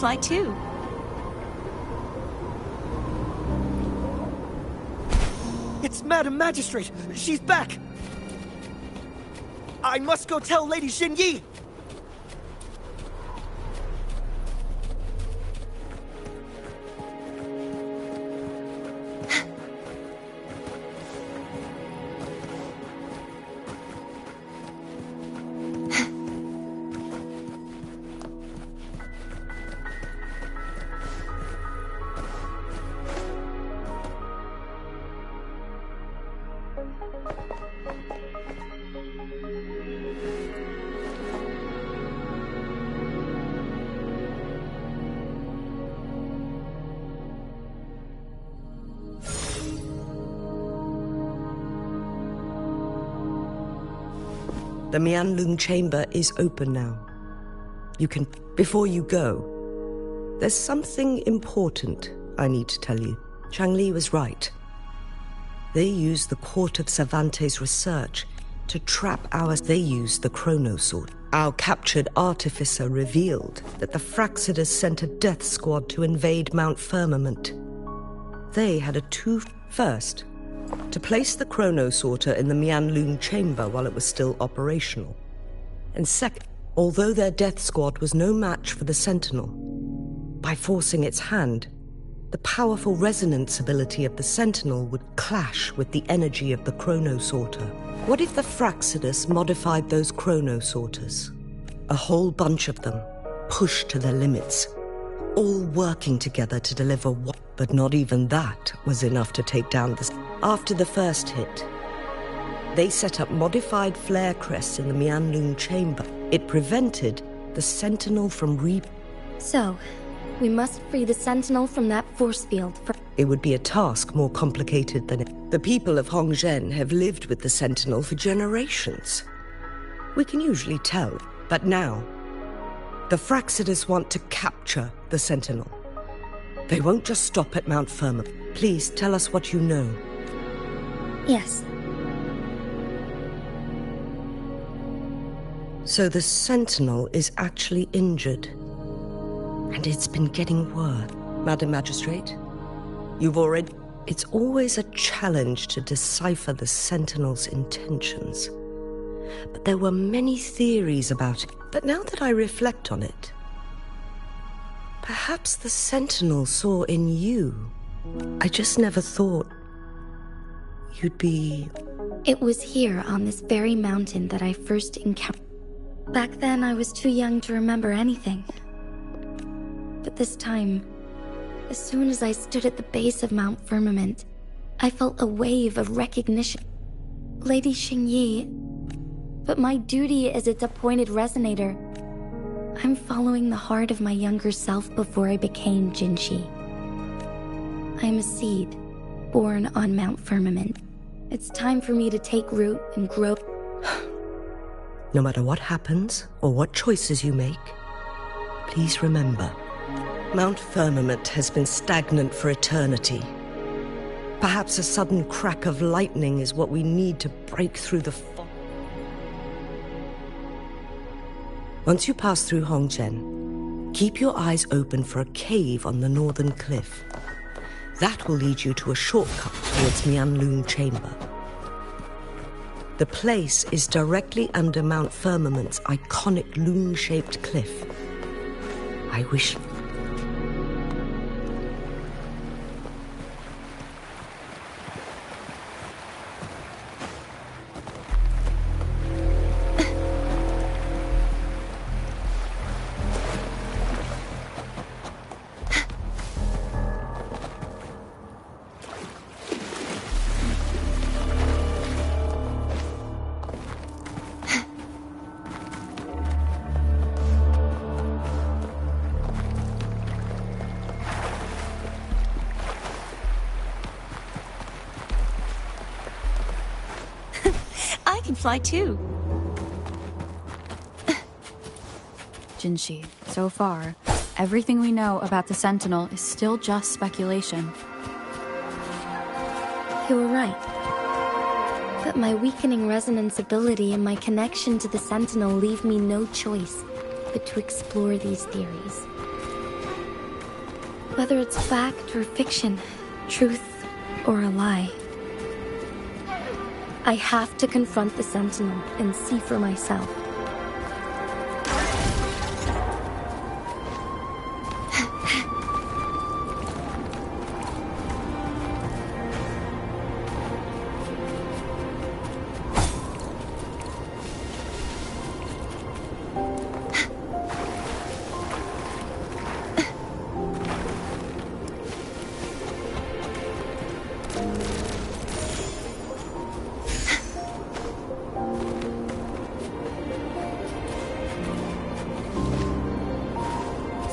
fly too. It's Madam Magistrate! She's back! I must go tell Lady Xinyi! The Mianlun chamber is open now. You can... Before you go, there's something important I need to tell you. Changli was right. They used the Court of Cervantes' research to trap ours. They used the Chronosword. Our captured artificer revealed that the Fraxidus sent a death squad to invade Mount Firmament. They had a first, to place the Chronosorter in the Mianlun chamber while it was still operational. And second, although their death squad was no match for the Sentinel, by forcing its hand, the powerful resonance ability of the Sentinel would clash with the energy of the Chronosorter. What if the Fraxidus modified those Chronosorters? A whole bunch of them, pushed to their limits, all working together to deliver what? But not even that was enough to take down the... After the first hit, they set up modified flare crests in the Mianlun chamber. It prevented the Sentinel from So, we must free the Sentinel from that force field for... It would be a task more complicated than it. The people of Hongzhen have lived with the Sentinel for generations. We can usually tell, but now, the Fraxidus want to capture the Sentinel. They won't just stop at Mount Firmament. Please tell us what you know. Yes. So the Sentinel is actually injured. And it's been getting worse. Madam Magistrate, you've already... It's always a challenge to decipher the Sentinel's intentions. But there were many theories about it. But now that I reflect on it, perhaps the Sentinel saw in you. I just never thought you'd be... It was here on this very mountain that I first encountered. Back then I was too young to remember anything. But this time, as soon as I stood at the base of Mount Firmament, I felt a wave of recognition. Lady Xinyi, but my duty as its appointed resonator, I'm following the heart of my younger self before I became Jinshi. I'm a seed, born on Mount Firmament. It's time for me to take root and grow. No matter what happens, or what choices you make, please remember, Mount Firmament has been stagnant for eternity. Perhaps a sudden crack of lightning is what we need to break through the fog. Once you pass through Hongzhen, keep your eyes open for a cave on the northern cliff. That will lead you to a shortcut towards Mianlun Chamber. The place is directly under Mount Firmament's iconic loon-shaped cliff. I wish... I can fly too. Jinshi, so far, everything we know about the Sentinel is still just speculation. You were right. But my weakening resonance ability and my connection to the Sentinel leave me no choice but to explore these theories. Whether it's fact or fiction, truth or a lie, I have to confront the Sentinel and see for myself.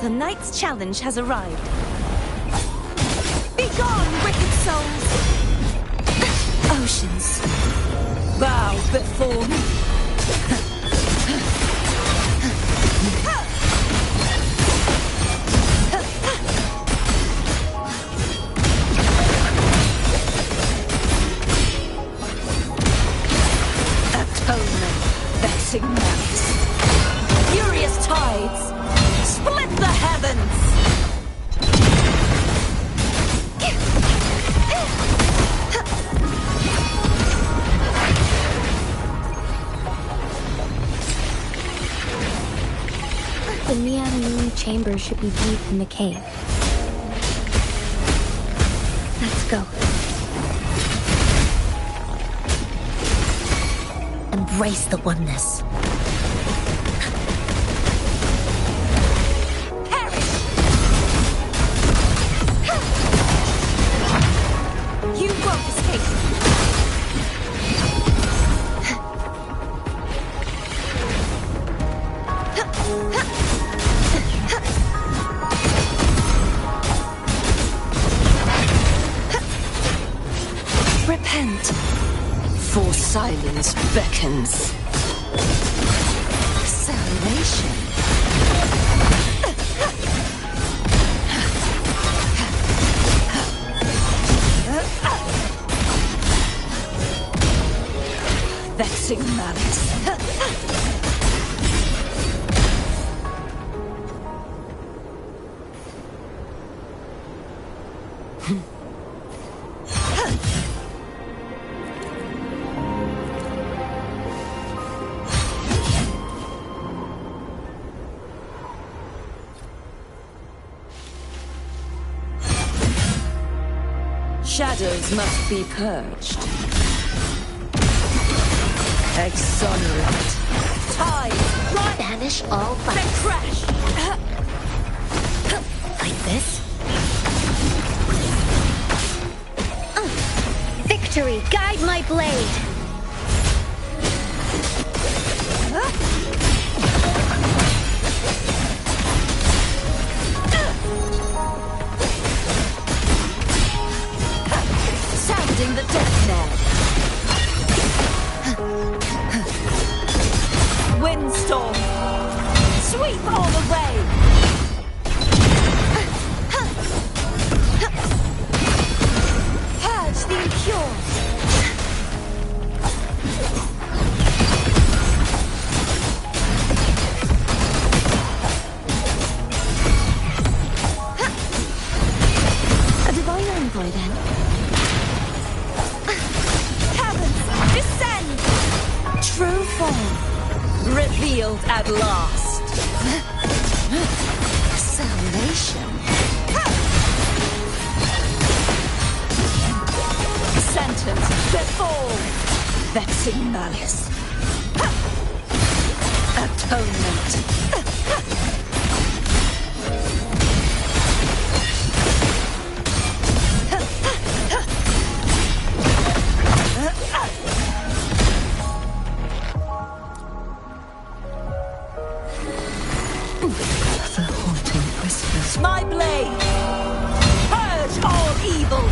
The Knight's challenge has arrived. Be gone, wicked souls! Oceans, bow before me. Atonement, vexing malice. Furious tides. Split the heavens! The Neon Moon chamber should be deep in the cave. Let's go. Embrace the oneness. You won't escape! Repent, for silence beckons. Salvation. Vexing malice. Shadows must be purged. Exonerate. Tide, right. Banish all Then vice. crash. Like this? Victory, guide my blade! Sounding the death knell. Windstorm. Sweep all away. Purge the impure. A divine envoy then. Heavens, descend! True form, revealed at last. Salvation. Sentence before vexing malice. Atonement. The haunting whispers. My blade! Purge all evil!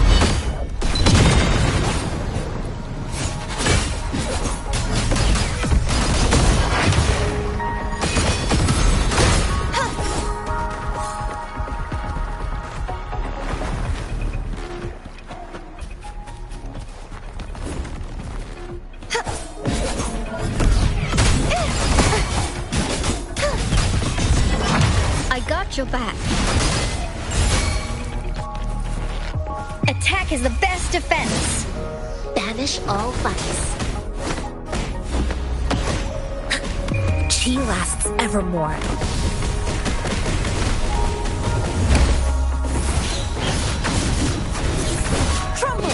I got your back. attack is the best defense. Banish all vice. Chi lasts evermore. Crumble!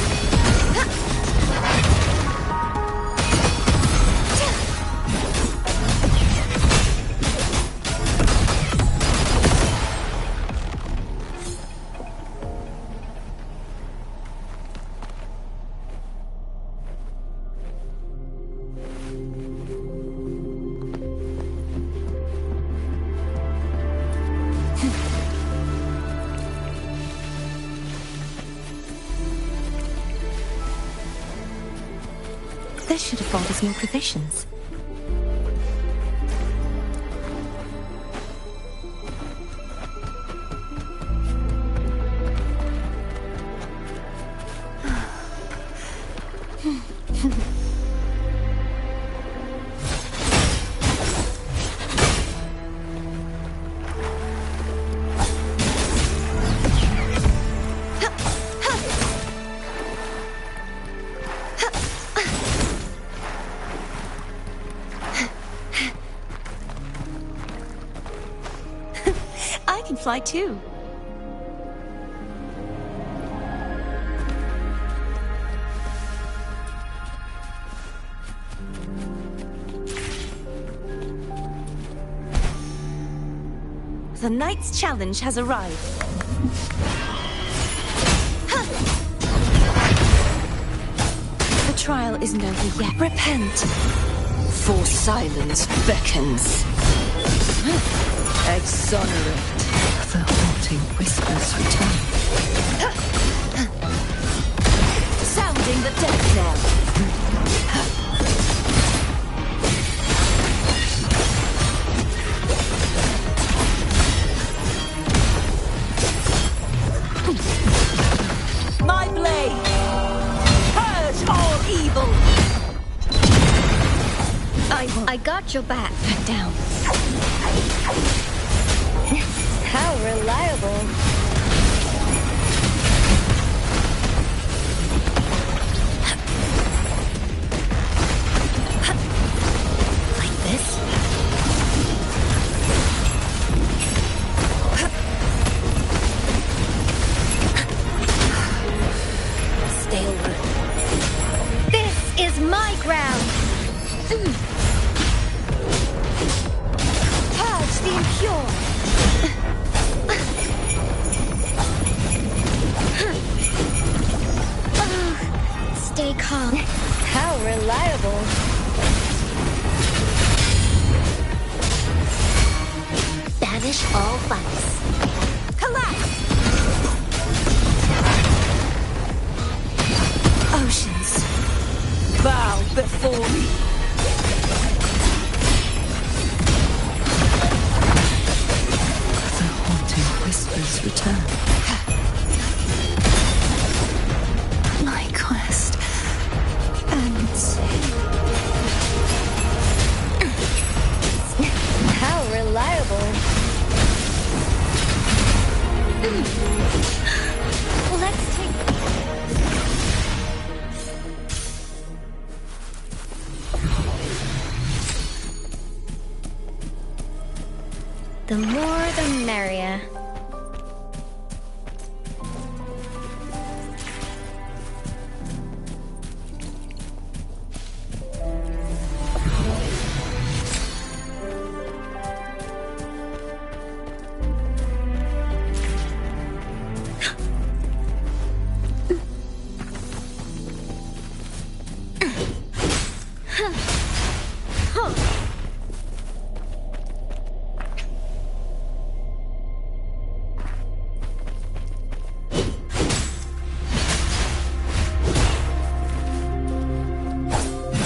This should have brought us more provisions. I can fly too. The Knight's challenge has arrived. The trial is over yet. Repent. For silence beckons. Exonerate. The haunting whispers return. Sounding the death knell. My blade! Purge all evil! I got your back. Back down. How reliable. Like this? Stay over. This is my ground. Purge the impure. Stay calm. How reliable. Banish all vice. Collapse! Oceans, bow before me. The haunting whispers return. My quest ends. How reliable. Let's take... The more the merrier.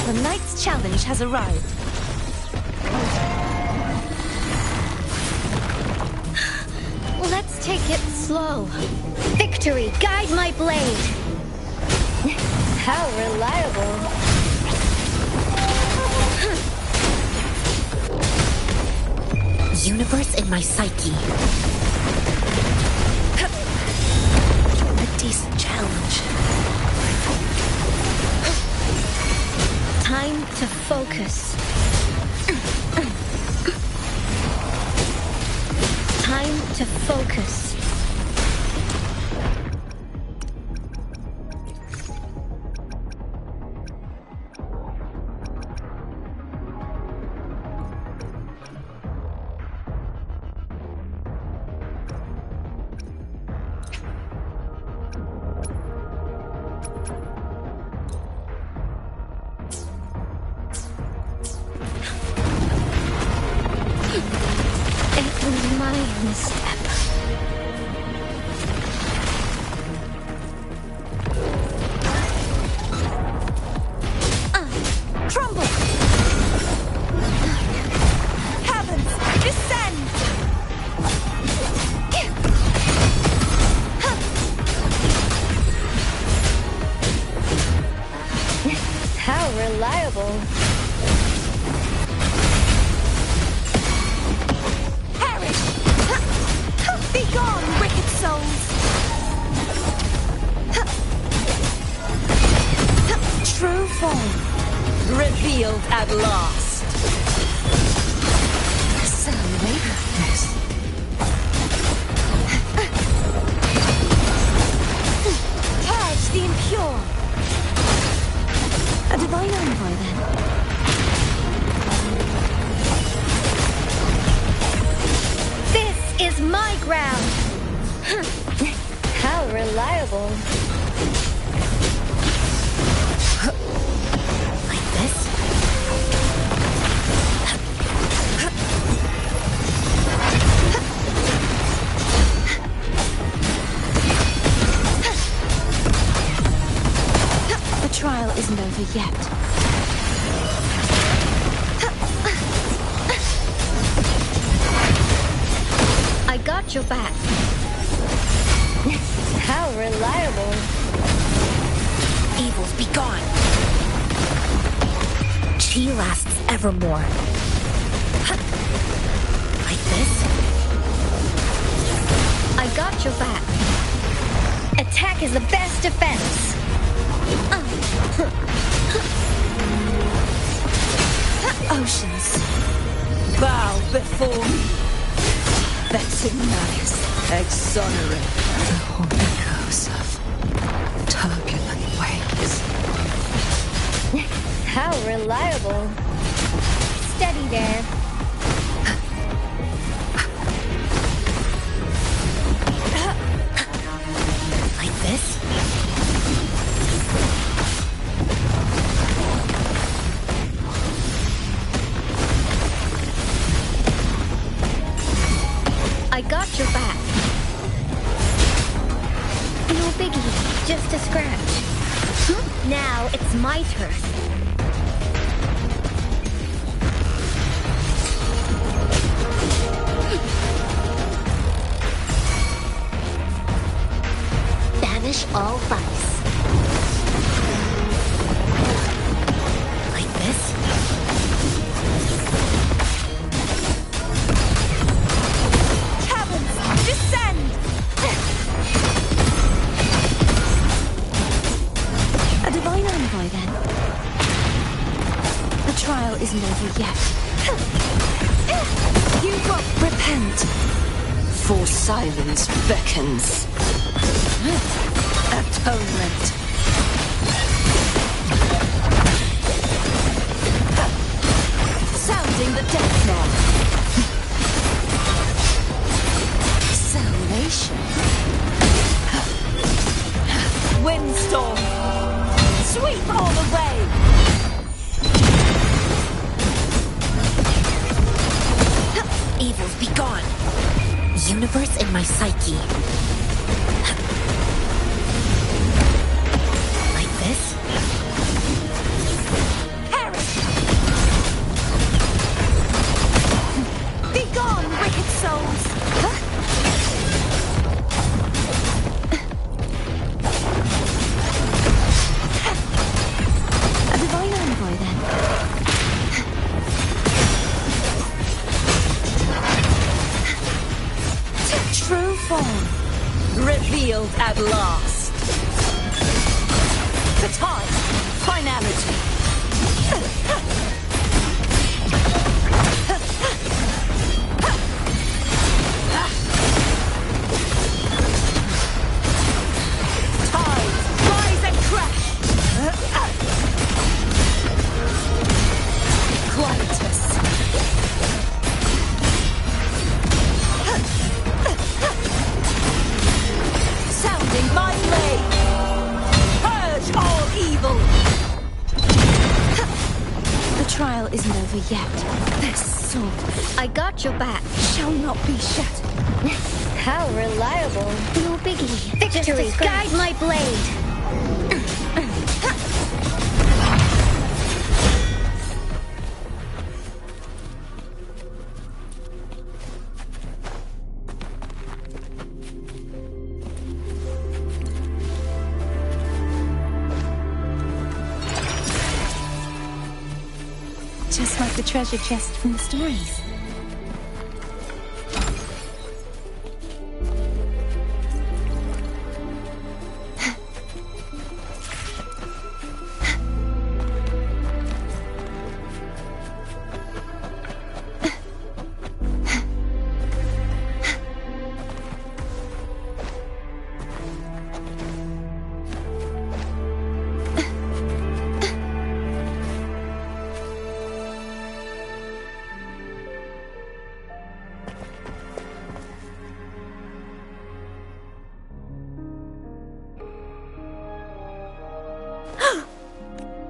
The Knight's challenge has arrived. Let's take it slow. Victory, guide my blade. How reliable. Universe in my psyche. A decent chance. challenge. Time to focus. Time to focus. Revealed at last. Salacious. Purge the impure. A divine envoy, then. This is my ground. How reliable. Trial isn't over yet. I got your back. How reliable. Evils be gone. She lasts evermore. Like this? I got your back. Attack is the best defense. Oceans, bow before me. Vexing malice, exonerate. The haunting curse of turbulent waves. How reliable. Steady there. Like this? I got your back. No biggie, just a scratch. Now it's my turn. Banish all vice. Like this? Descend! A divine envoy, then. The trial isn't over yet. You won't repent, for silence beckons. Atonement. Sounding the death knell. Salvation. Windstorm. Sweep all away. Evils be gone. Universe in my psyche. Like this? Perish! Be gone, wicked souls! A divine envoy, then. True form, revealed at last. trial isn't over yet. This sword I got your back. shall not be shattered. How reliable. No biggie. Victory, guide my blade. Just like the treasure chest from the stories.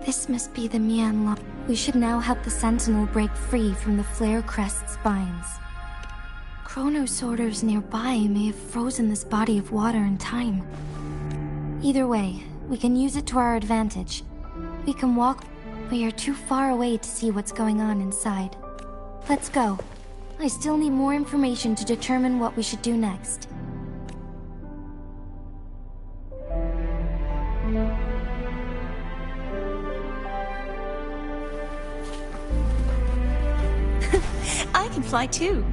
This must be the Mian Lock. We should now help the Sentinel break free from the Flare Crest's binds. Chronos orders nearby may have frozen this body of water in time. Either way, we can use it to our advantage. We can walk. We are too far away to see what's going on inside. Let's go. I still need more information to determine what we should do next. I can fly too.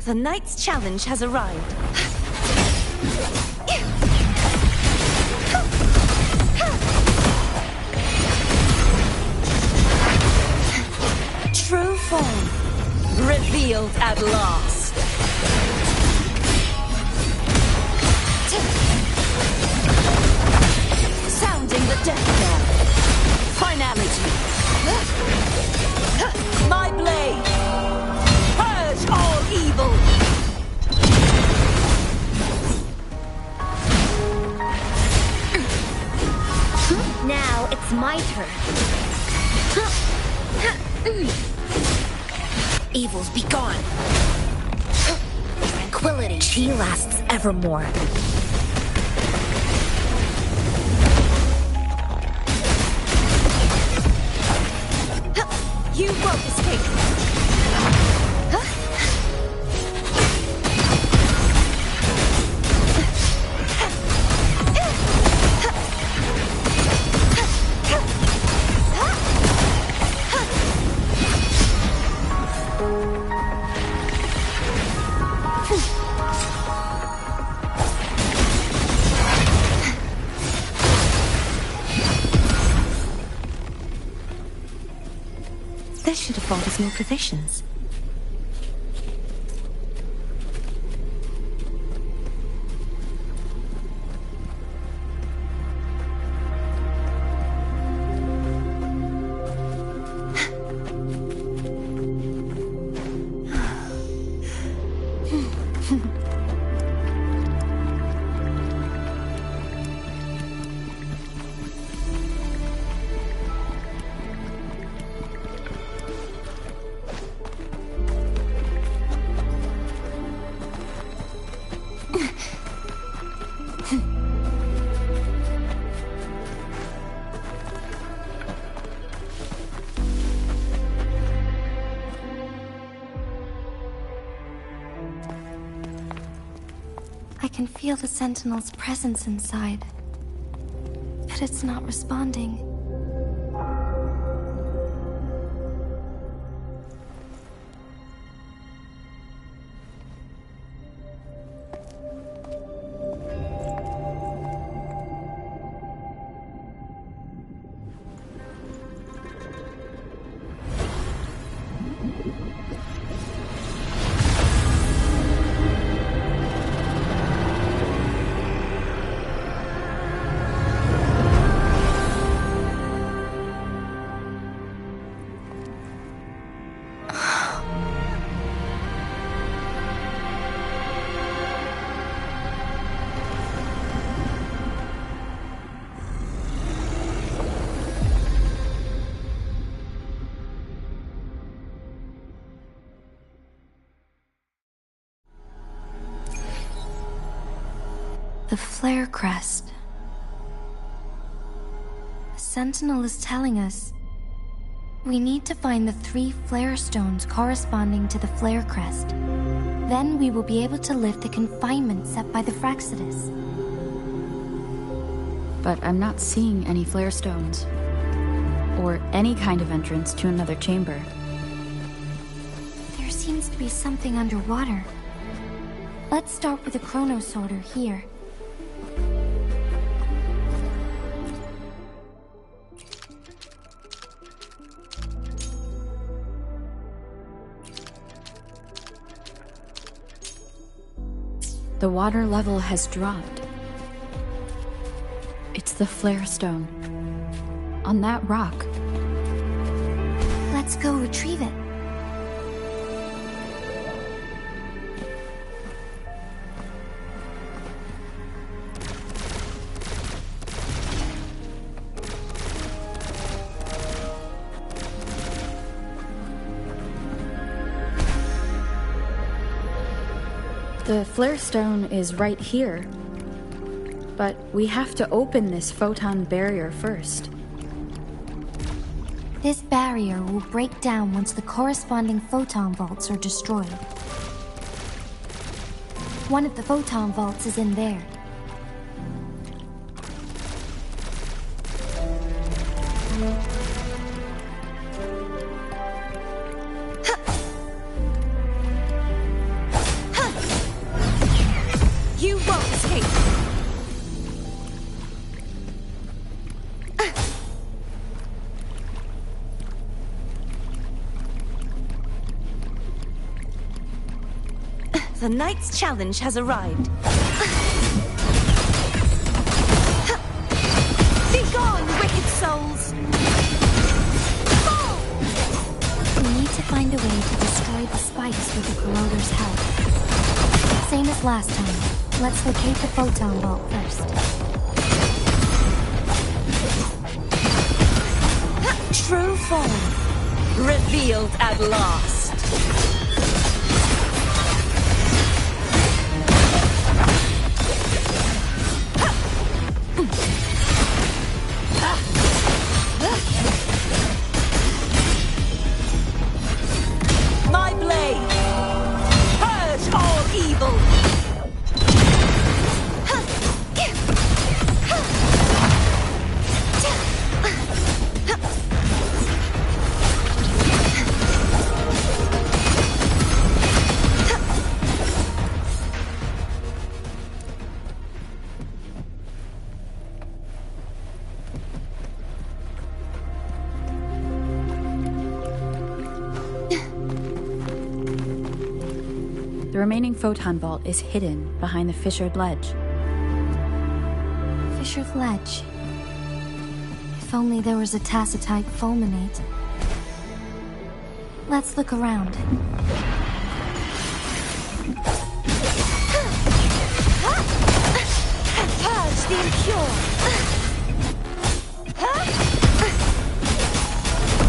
The Knight's challenge has arrived. True form revealed at last. Sounding the death knell. Finality. My blade. Purge all evil. Now it's my turn. Evils be gone. Tranquility. She lasts evermore. You won't escape. This should afford us more provisions. I can feel the Sentinel's presence inside, but it's not responding. The flare crest. The Sentinel is telling us we need to find the 3 flare stones corresponding to the flare crest. Then we will be able to lift the confinement set by the Fraxidus. But I'm not seeing any flare stones, or any kind of entrance to another chamber. There seems to be something underwater. Let's start with the chrono sorter here. The water level has dropped. It's the flare stone. On that rock. Let's go retrieve it. The flare stone is right here. But we have to open this photon barrier first. This barrier will break down once the corresponding photon vaults are destroyed. One of the photon vaults is in there. You won't escape! The Knight's challenge has arrived. Be gone, wicked souls! We need to find a way to destroy the spikes with the corroder's help. Same as last time. Let's locate the photon vault first. True form, revealed at last. My blade, purge all evil. The remaining photon vault is hidden behind the fissured ledge. Fissured ledge. If only there was a tacitite fulminate. Let's look around. Purge the impure.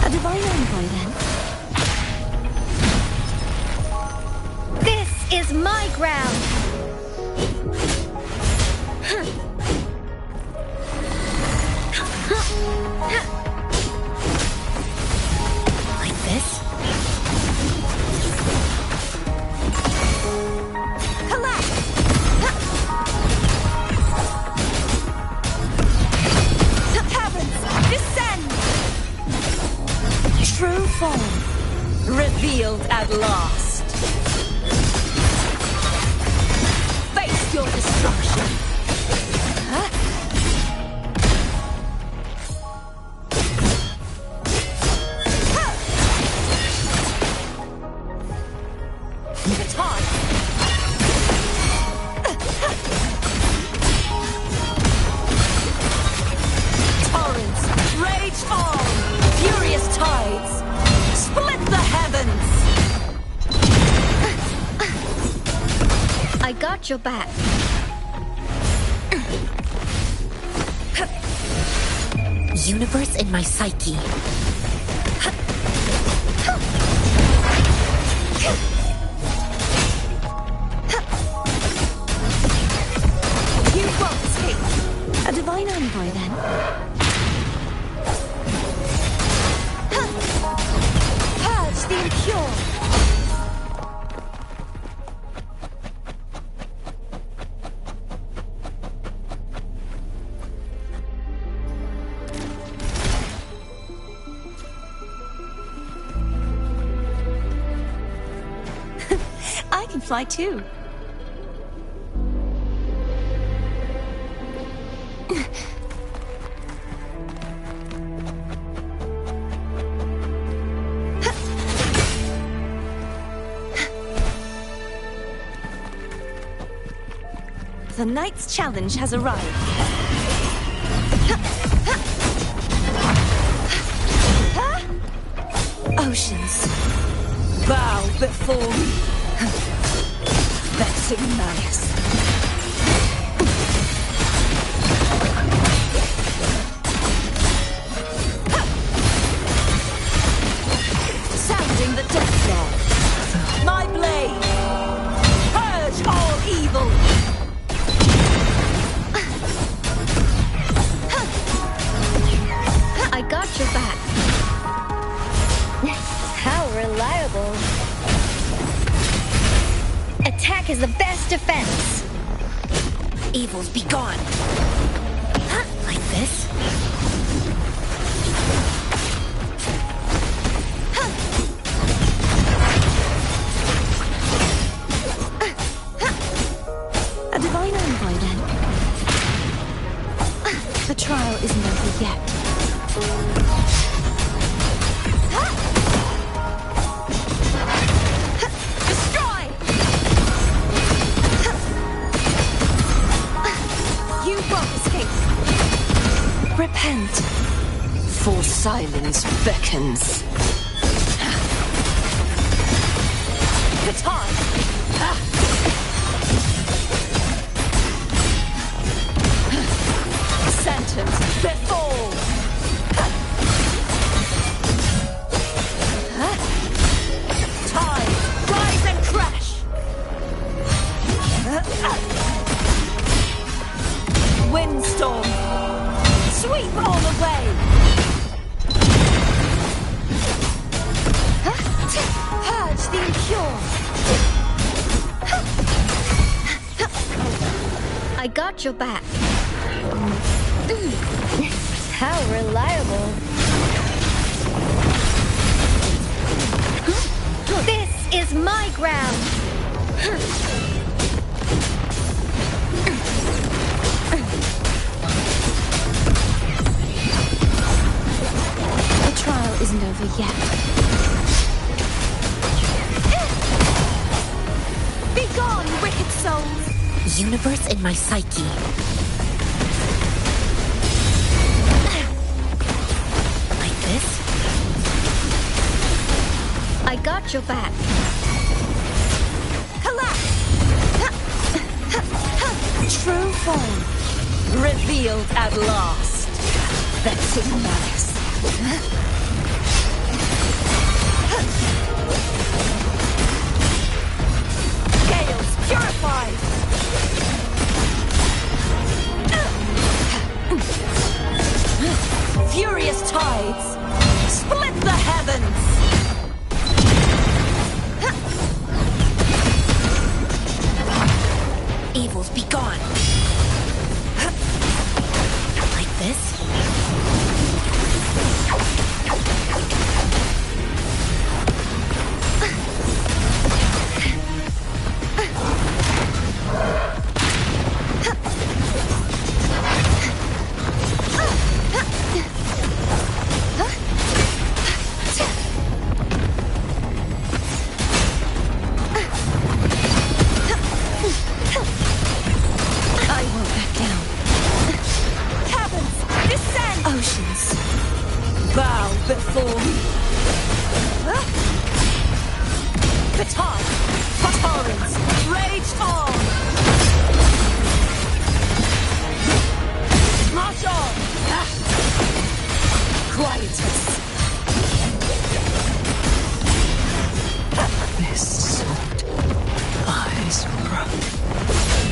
A divine envoy, then. This is my ground! Like this? Collect! Heavens, descend! True form, revealed at last. Face your destruction! Baton! Torrents, rage on! Furious tides! Split the heavens! I got your back. Universe in my psyche. You envoy, then. Purge the impure! I can fly too. The knight's challenge has arrived. Oceans, bow before me. Vexing malice. Sounding the death knell. My blade. Purge all evil. I got your back. How reliable. Attack is the best defense. Evils be gone. Like this? A divine envoy, then. The trial isn't over yet. Destroy! You won't escape. Repent. For silence beckons. Baton! Sentence before! Time! Rise and crash! Windstorm! Sweep all away! Purge the impure! I got your back. How reliable. This is my ground. The trial isn't over yet. Be gone, wicked souls! Universe in my psyche. Like this? I got your back. Collapse! True form. Revealed at last. Vexing malice. Gales purified! Furious tides! Split the heavens! Evils be gone! Like this?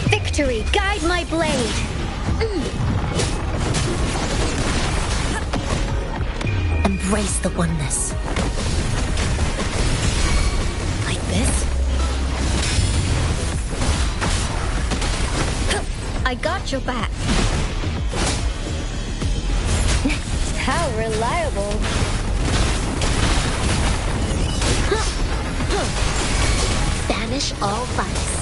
Victory, guide my blade. Embrace the oneness. Like this? I got your back. How reliable. Banish all vice.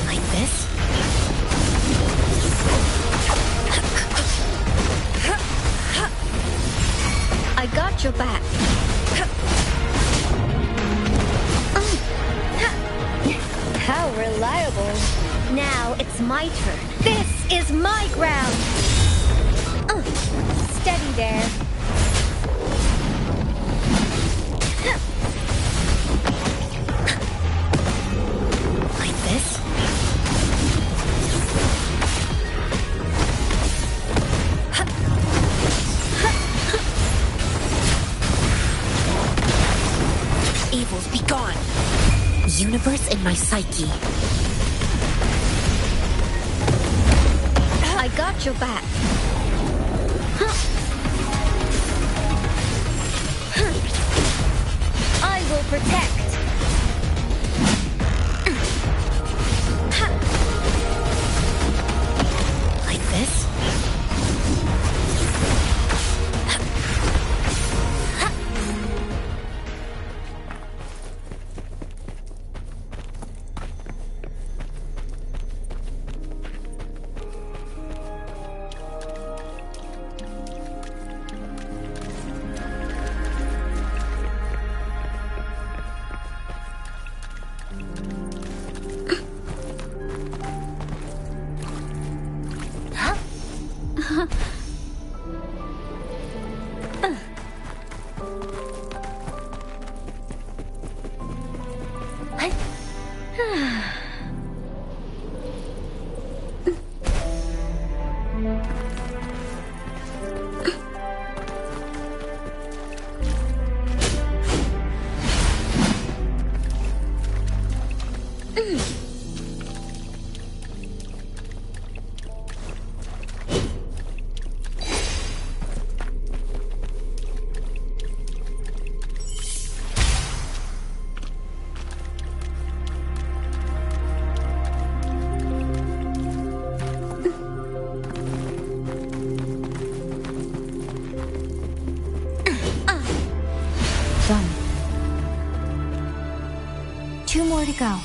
Like this? I got your back. How reliable. Now it's my turn. This is my ground. Steady there. Like this? Evils be gone. Universe in my psyche. I got your back. I will protect. Like this? Done. 2 more to go.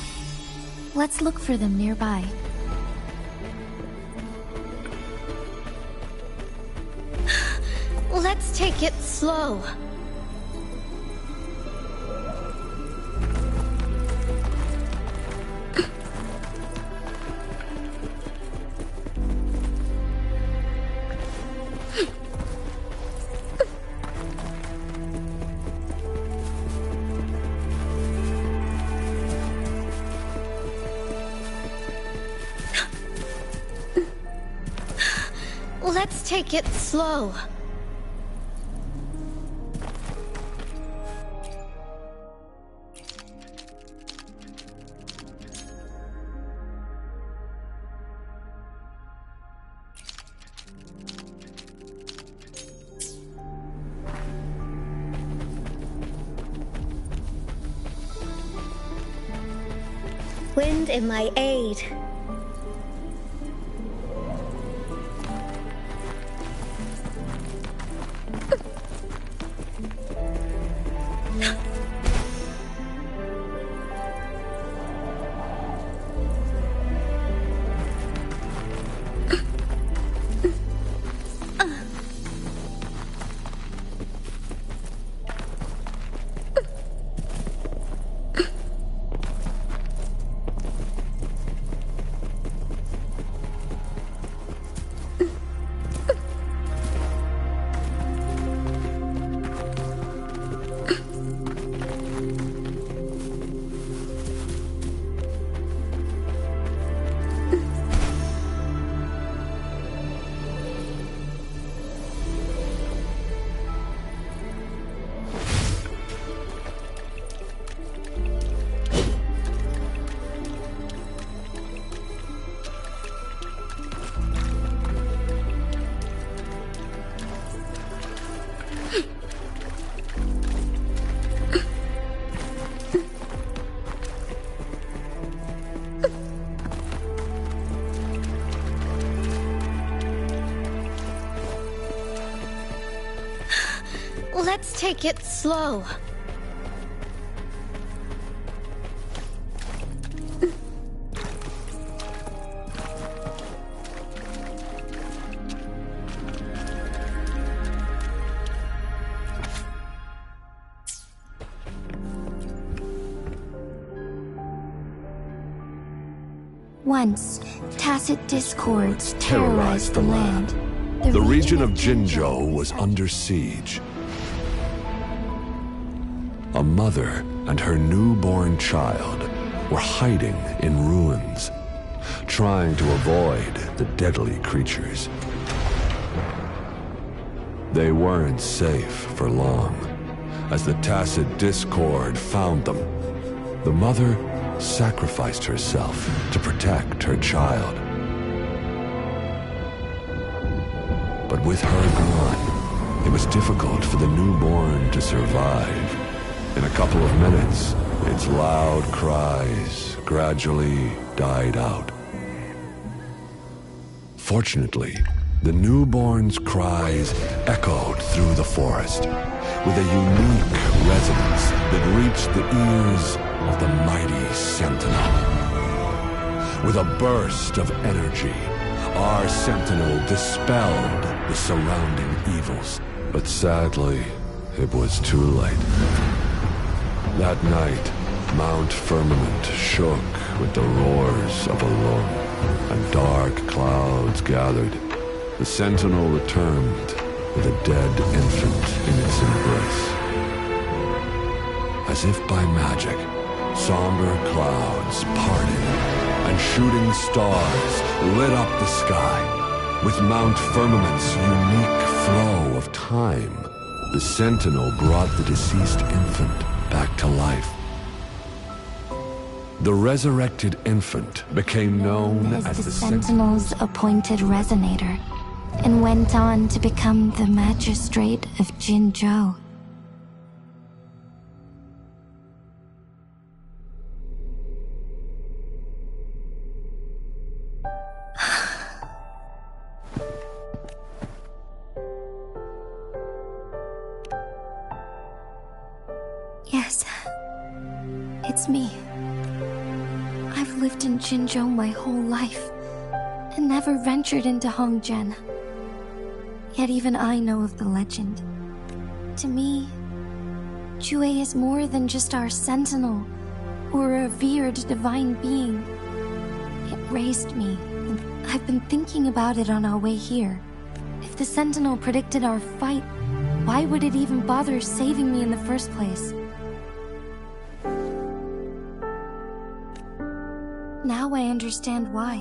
Let's look for them nearby. Let's take it slow. Let's take it slow. Wind in my aid. Let's take it slow. Once, tacit discords terrorized the land. The region of Jinzhou was under siege. A mother and her newborn child were hiding in ruins, trying to avoid the deadly creatures. They weren't safe for long, as the tacit discord found them. The mother sacrificed herself to protect her child. But with her gone, it was difficult for the newborn to survive. In a couple of minutes, its loud cries gradually died out. Fortunately, the newborn's cries echoed through the forest with a unique resonance that reached the ears of the mighty Sentinel. With a burst of energy, our Sentinel dispelled the surrounding evils. But sadly, it was too late. That night, Mount Firmament shook with the roars of a lung, and dark clouds gathered. The Sentinel returned with a dead infant in its embrace. As if by magic, somber clouds parted, and shooting stars lit up the sky. With Mount Firmament's unique flow of time, the Sentinel brought the deceased infant back to life. The resurrected infant became known as the Sentinel's appointed resonator, and went on to become the magistrate of Jinzhou. Yes, it's me. I've lived in Jinzhou my whole life, and never ventured into Hongzhen. Yet even I know of the legend. To me, Jue is more than just our sentinel, or a revered divine being. It raised me, and I've been thinking about it on our way here. If the sentinel predicted our fight, why would it even bother saving me in the first place? Now I understand why.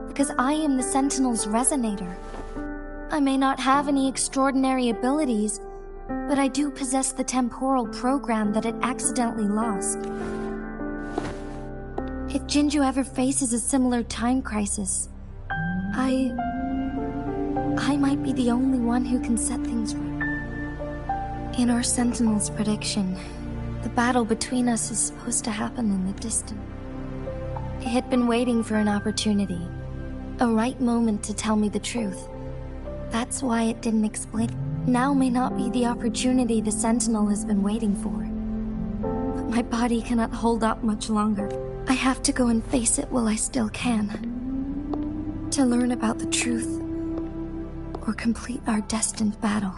Because I am the Sentinel's resonator. I may not have any extraordinary abilities, but I do possess the temporal program that it accidentally lost. If Jinzhou ever faces a similar time crisis, I might be the only one who can set things right. In our Sentinel's prediction, the battle between us is supposed to happen in the distance. It had been waiting for an opportunity, a right moment to tell me the truth. That's why it didn't explain. Now may not be the opportunity the Sentinel has been waiting for. But my body cannot hold up much longer. I have to go and face it while I still can. To learn about the truth, or complete our destined battle.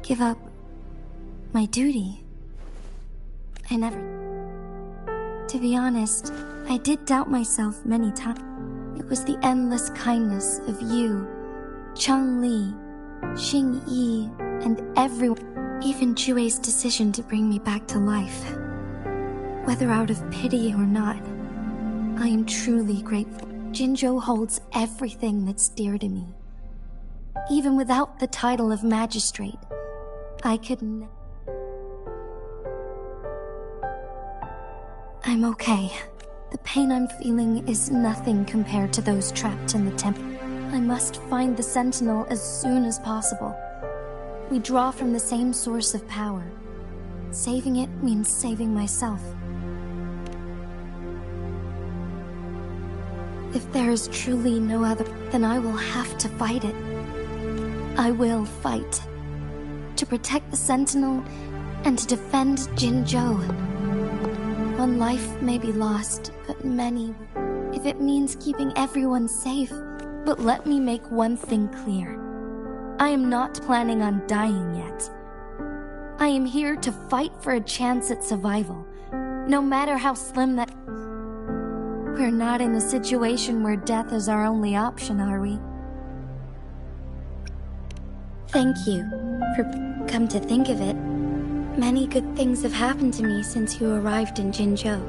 Give up my duty. I never... To be honest, I did doubt myself many times. It was the endless kindness of you, Cheng Li, Xing Yi, and everyone. Even Jue's decision to bring me back to life. Whether out of pity or not, I am truly grateful. Jinzhou holds everything that's dear to me. Even without the title of magistrate, I could I'm okay. The pain I'm feeling is nothing compared to those trapped in the temple. I must find the Sentinel as soon as possible. We draw from the same source of power. Saving it means saving myself. If there is truly no other, then I will have to fight it. I will fight. To protect the Sentinel and to defend Jinzhou. One life may be lost, but many, if it means keeping everyone safe. But let me make one thing clear. I am not planning on dying yet. I am here to fight for a chance at survival, no matter how slim that... We're not in a situation where death is our only option, are we? Thank you. Come to think of it, many good things have happened to me since you arrived in Jinzhou.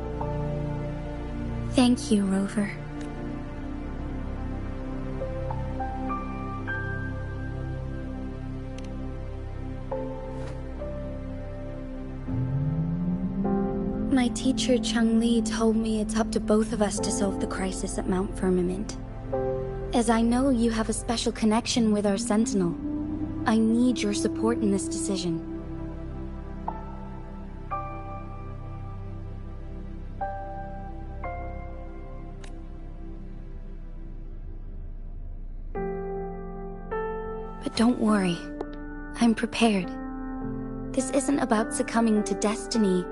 Thank you, Rover. My teacher Changli told me it's up to both of us to solve the crisis at Mount Firmament. As I know you have a special connection with our Sentinel, I need your support in this decision. But don't worry, I'm prepared. This isn't about succumbing to destiny.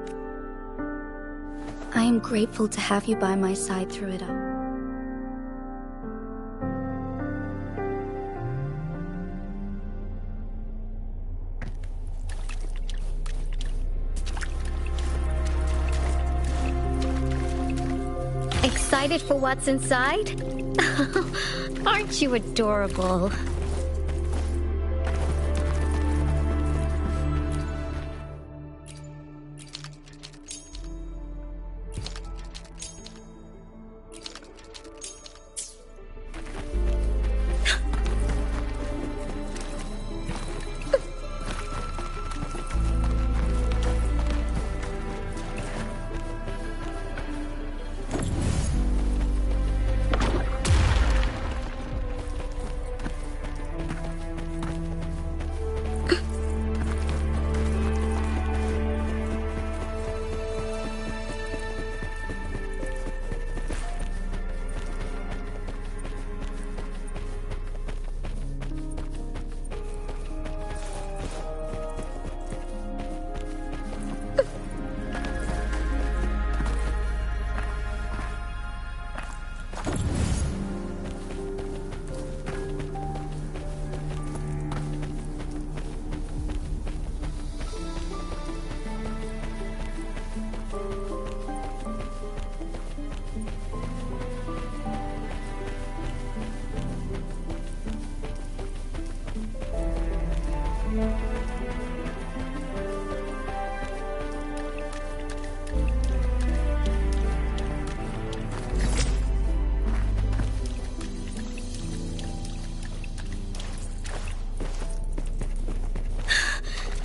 I am grateful to have you by my side through it all. Excited for what's inside? Aren't you adorable?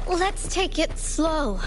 Let's take it slow.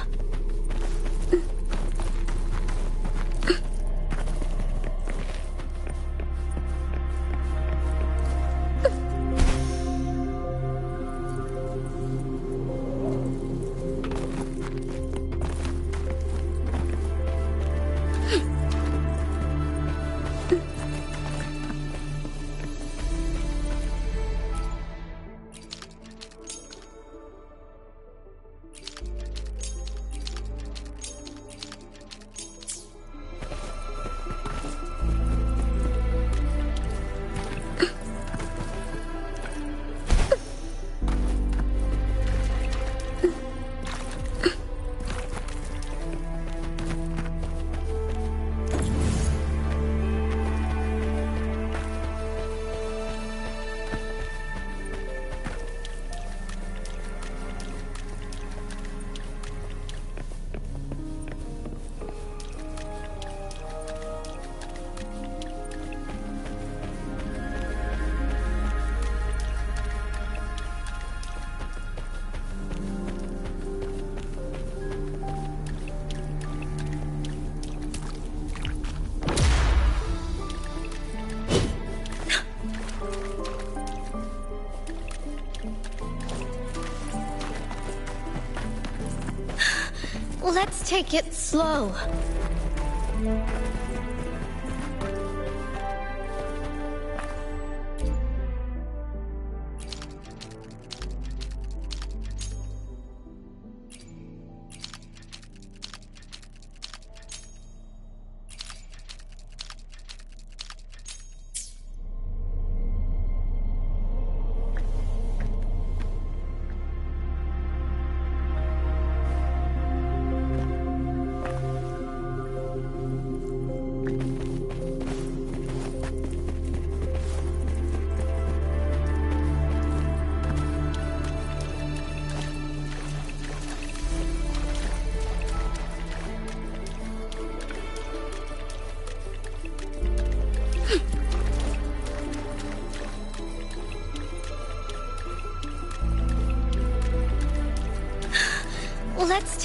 Let's take it slow.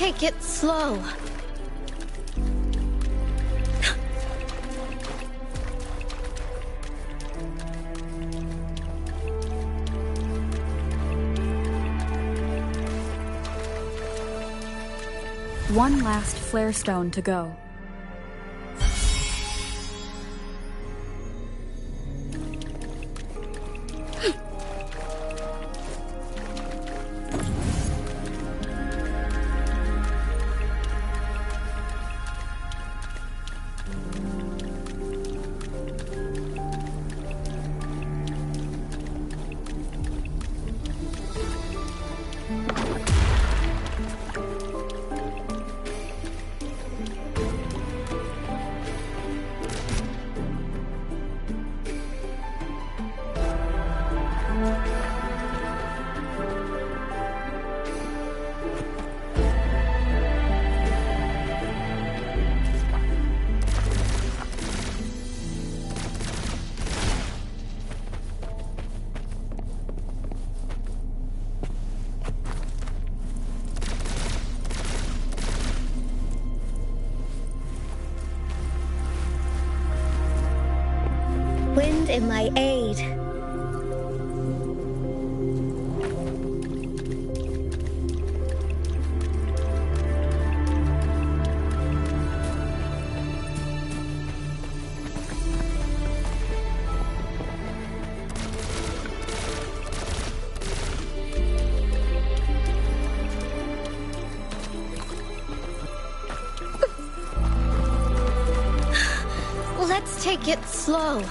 take it slow. One last flare stone to go. Wind in my aid. Let's take it slow.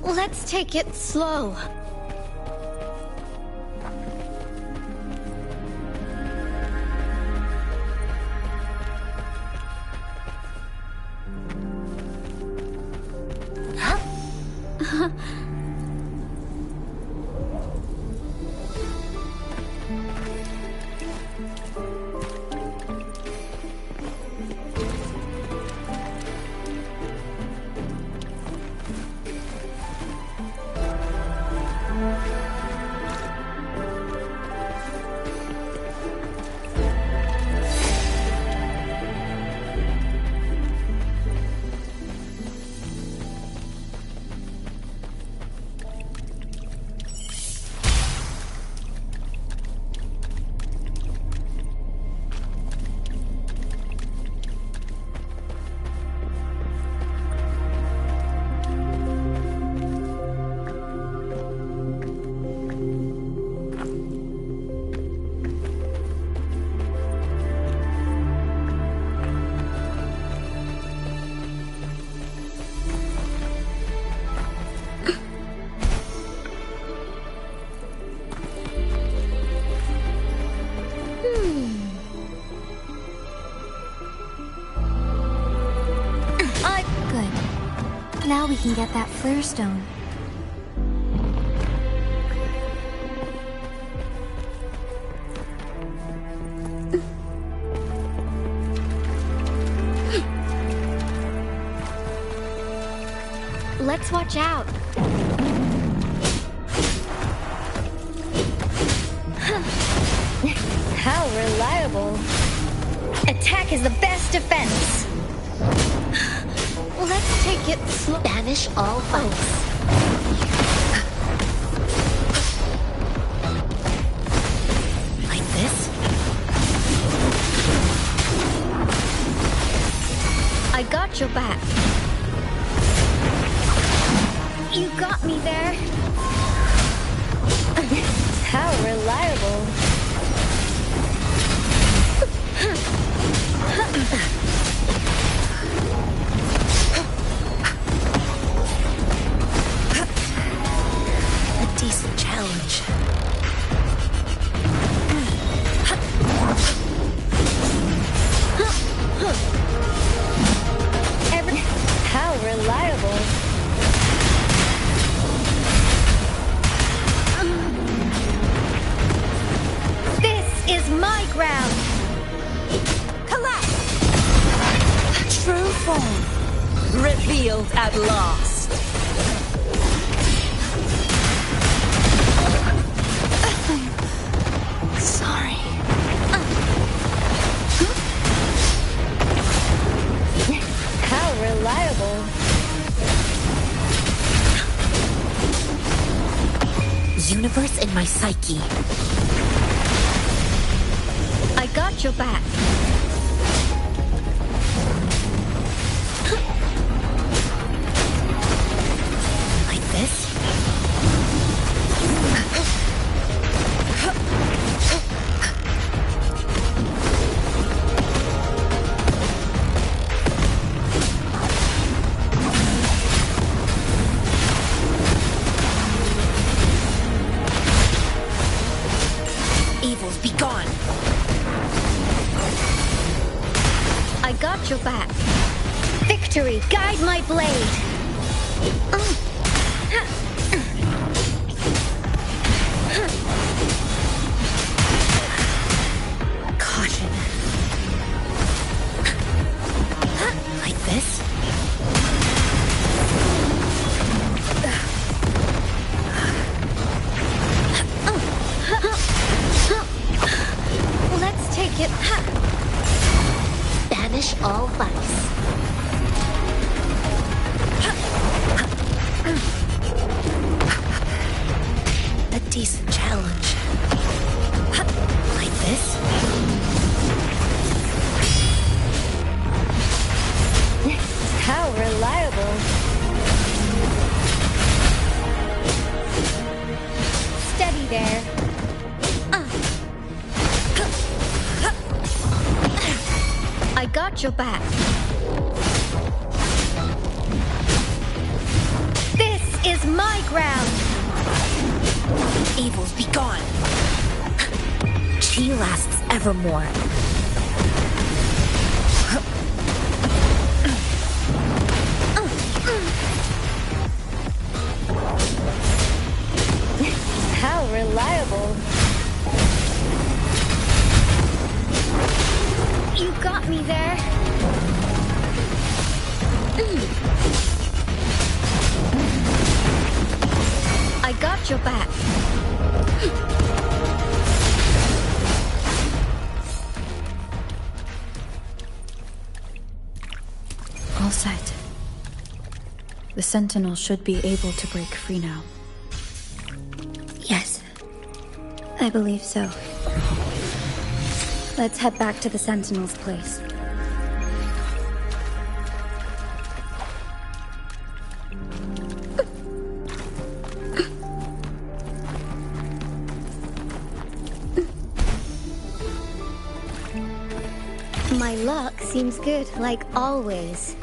Let's take it slow. Now we can get that flare stone. Let's watch out. How reliable. Attack is the best defense. Let's take it slow. Banish all foes. Like this? I got your back. You got me there. How reliable. A decent challenge. How reliable. ground. Collapse! True form revealed at last. Sorry. How reliable. Universe in my psyche. I got your back. Like this? Evils be gone. I got your back. Victory, guide my blade. Caution. Like this? Let's take it. Banish all vice. A decent challenge. Like this? How reliable. Steady there. I got your back. This is my ground. Evils be gone. Chi lasts evermore. How reliable. You got me there. I got your back. All set. The Sentinel should be able to break free now. Yes, I believe so. Let's head back to the Sentinel's place. My luck seems good, like always.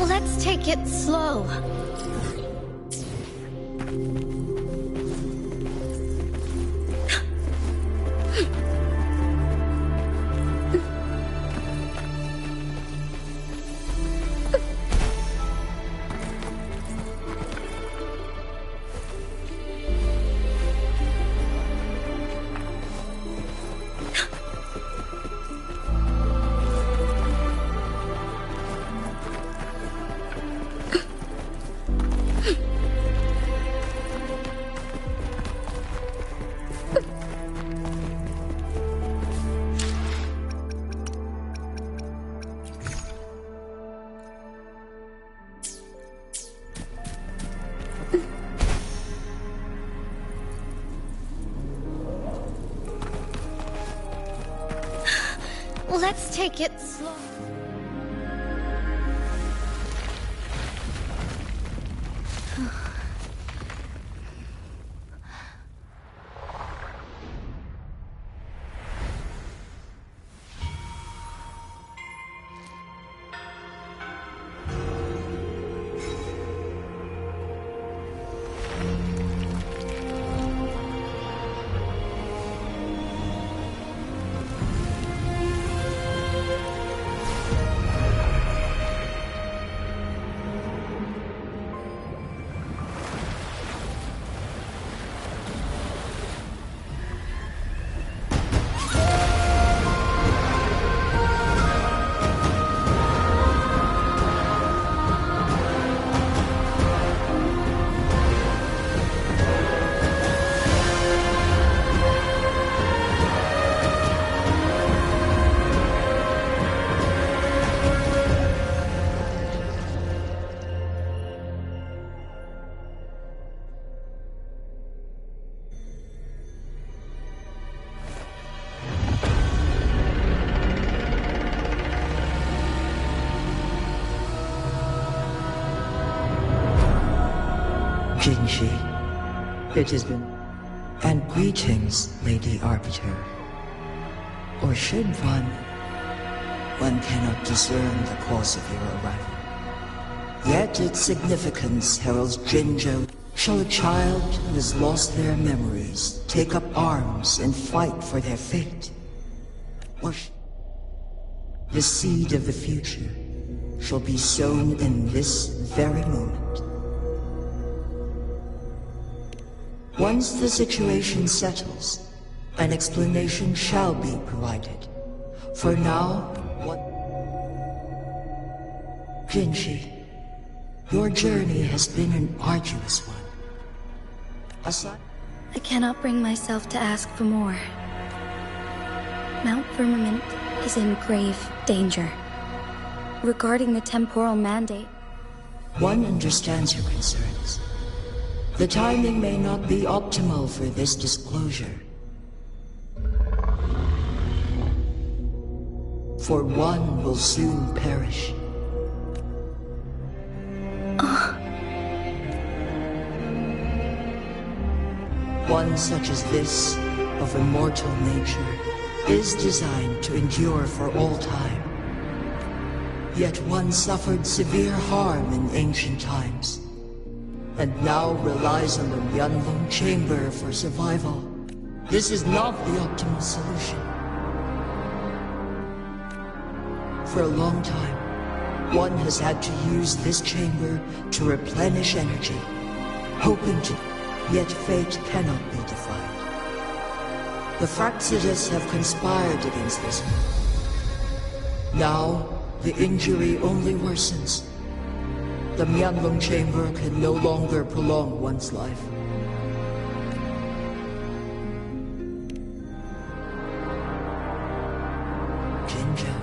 Let's take it slow. Let's take it slow. Jinji, it has been... And greetings, Lady Arbiter. Or should one... One cannot discern the cause of your arrival. Yet its significance heralds Jinjo. Shall a child who has lost their memories take up arms and fight for their fate? Or the seed of the future shall be sown in this very moment. Once the situation settles, an explanation shall be provided. For now, what... Jinji, your journey has been an arduous one. I cannot bring myself to ask for more. Mount Firmament is in grave danger. Regarding the temporal mandate... One understands your concerns. The timing may not be optimal for this disclosure. For one will soon perish. One such as this, of immortal nature, is designed to endure for all time. Yet one suffered severe harm in ancient times, and now relies on the Wuthering chamber for survival. This is not the optimal solution. For a long time, one has had to use this chamber to replenish energy, hoping to... Yet fate cannot be defied. The Fraxidas have conspired against this. Now, the injury only worsens. The Wuthering chamber can no longer prolong one's life. Jinjo.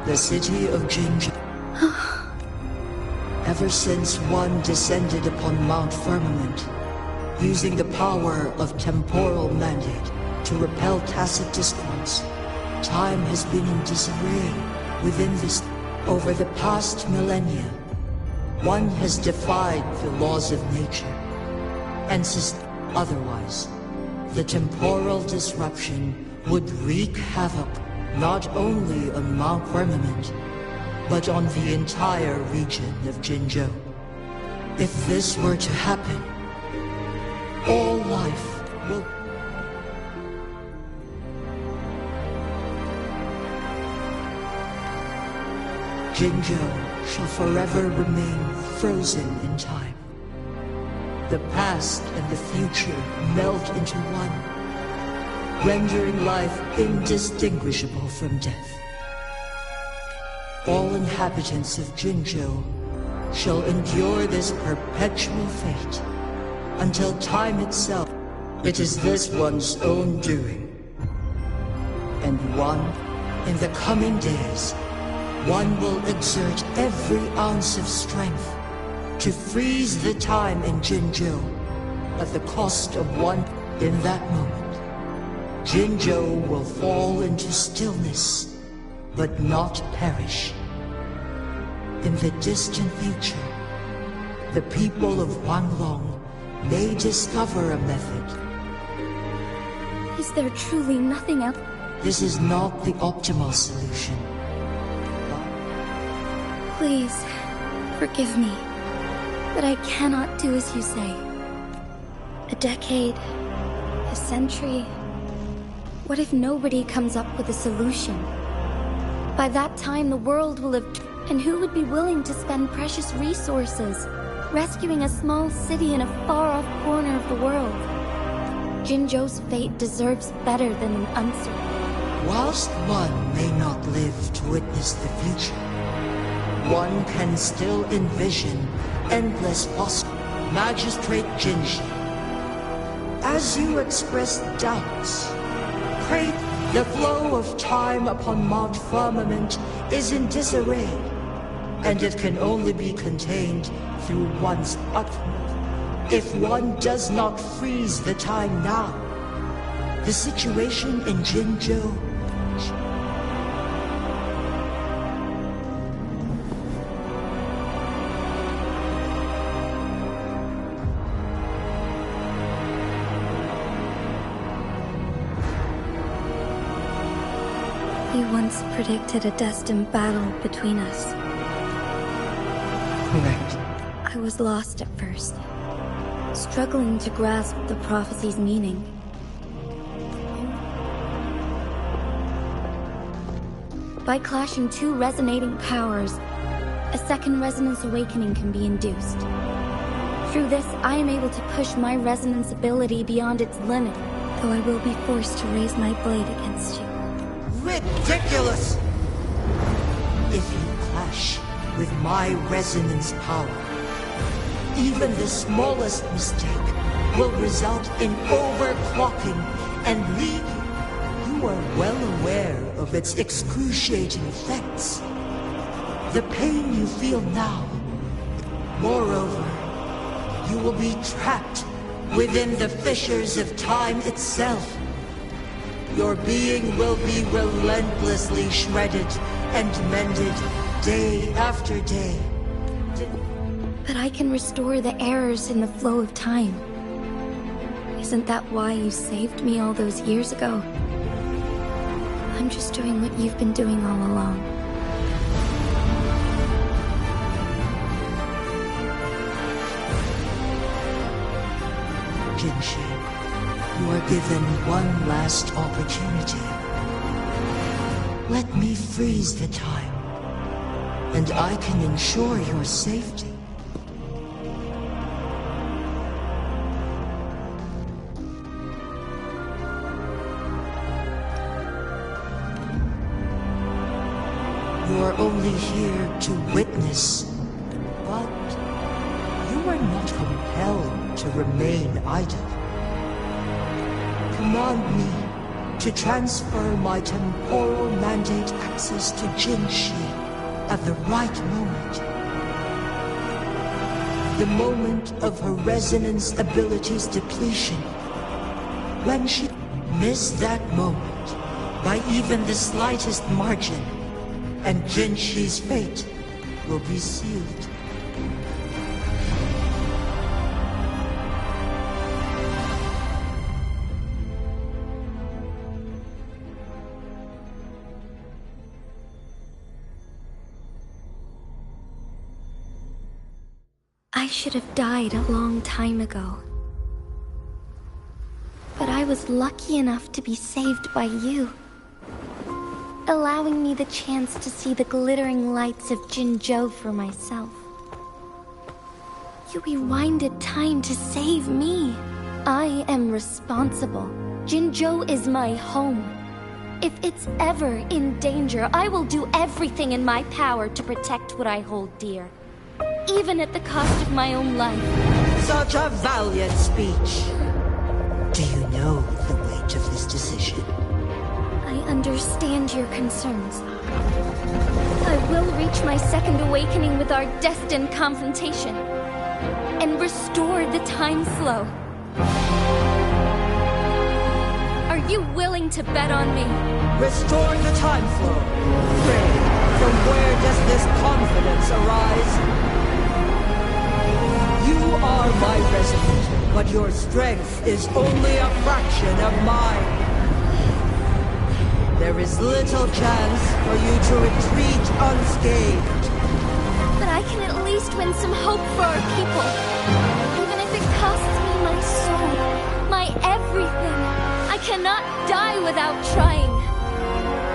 The city of Jinjo. Ever since one descended upon Mount Firmament, using the power of temporal mandate to repel tacit discourse, time has been in disarray within this. Over the past millennia, one has defied the laws of nature, and otherwise, the temporal disruption would wreak havoc not only on Mount Firmament, but on the entire region of Jinjo. If this were to happen, all life will... Jinjo shall forever remain frozen in time. The past and the future melt into one, rendering life indistinguishable from death. All inhabitants of Jinjo shall endure this perpetual fate until time itself. It is this one's own doing. And one, in the coming days, one will exert every ounce of strength to freeze the time in Jinjo at the cost of one. In that moment, Jinjo will fall into stillness, but not perish. In the distant future, the people of Wanglong may discover a method. Is there truly nothing else? This is not the optimal solution. Please, forgive me, but I cannot do as you say. A decade, a century. What if nobody comes up with a solution? By that time, the world will have... And who would be willing to spend precious resources rescuing a small city in a far-off corner of the world? Jinjo's fate deserves better than an uncertain... Whilst one may not live to witness the future, one can still envision endless possibilities. Magistrate Jinji, as you express doubts, pray. The flow of time upon Mount Firmament is in disarray, and it can only be contained through one's utmost. If one does not freeze the time now, the situation in Jinjo... We once predicted a destined battle between us. Correct. I was lost at first, struggling to grasp the prophecy's meaning. By clashing two resonating powers, a second resonance awakening can be induced. Through this, I am able to push my resonance ability beyond its limit, though I will be forced to raise my blade against you. Ridiculous! If you clash with my resonance power, even the smallest mistake will result in overclocking and lead you. You are well aware of its excruciating effects. The pain you feel now. Moreover, you will be trapped within the fissures of time itself. Your being will be relentlessly shredded and mended day after day. But I can restore the errors in the flow of time. Isn't that why you saved me all those years ago? I'm just doing what you've been doing all along. Jinshi, you are given one last opportunity. Let me freeze the time, and I can ensure your safety. You are only here to witness, but you are not compelled to remain idle. Command me to transfer my temporal mandate access to Jinshi at the right moment. The moment of her resonance ability's depletion. When she missed that moment by even the slightest margin, and Jinshi's fate will be sealed. I should have died a long time ago. But I was lucky enough to be saved by you, allowing me the chance to see the glittering lights of Jinzhou for myself. You rewinded time to save me. I am responsible. Jinzhou is my home. If it's ever in danger, I will do everything in my power to protect what I hold dear, even at the cost of my own life. Such a valiant speech. Do you know the weight of this decision? I understand your concerns. I will reach my second awakening with our destined confrontation, and restore the time flow. Are you willing to bet on me? Restore the time flow. Pray, from where does this confidence arise? You are my resident, but your strength is only a fraction of mine. There is little chance for you to retreat unscathed. But I can at least win some hope for our people. Even if it costs me my soul, my everything. I cannot die without trying.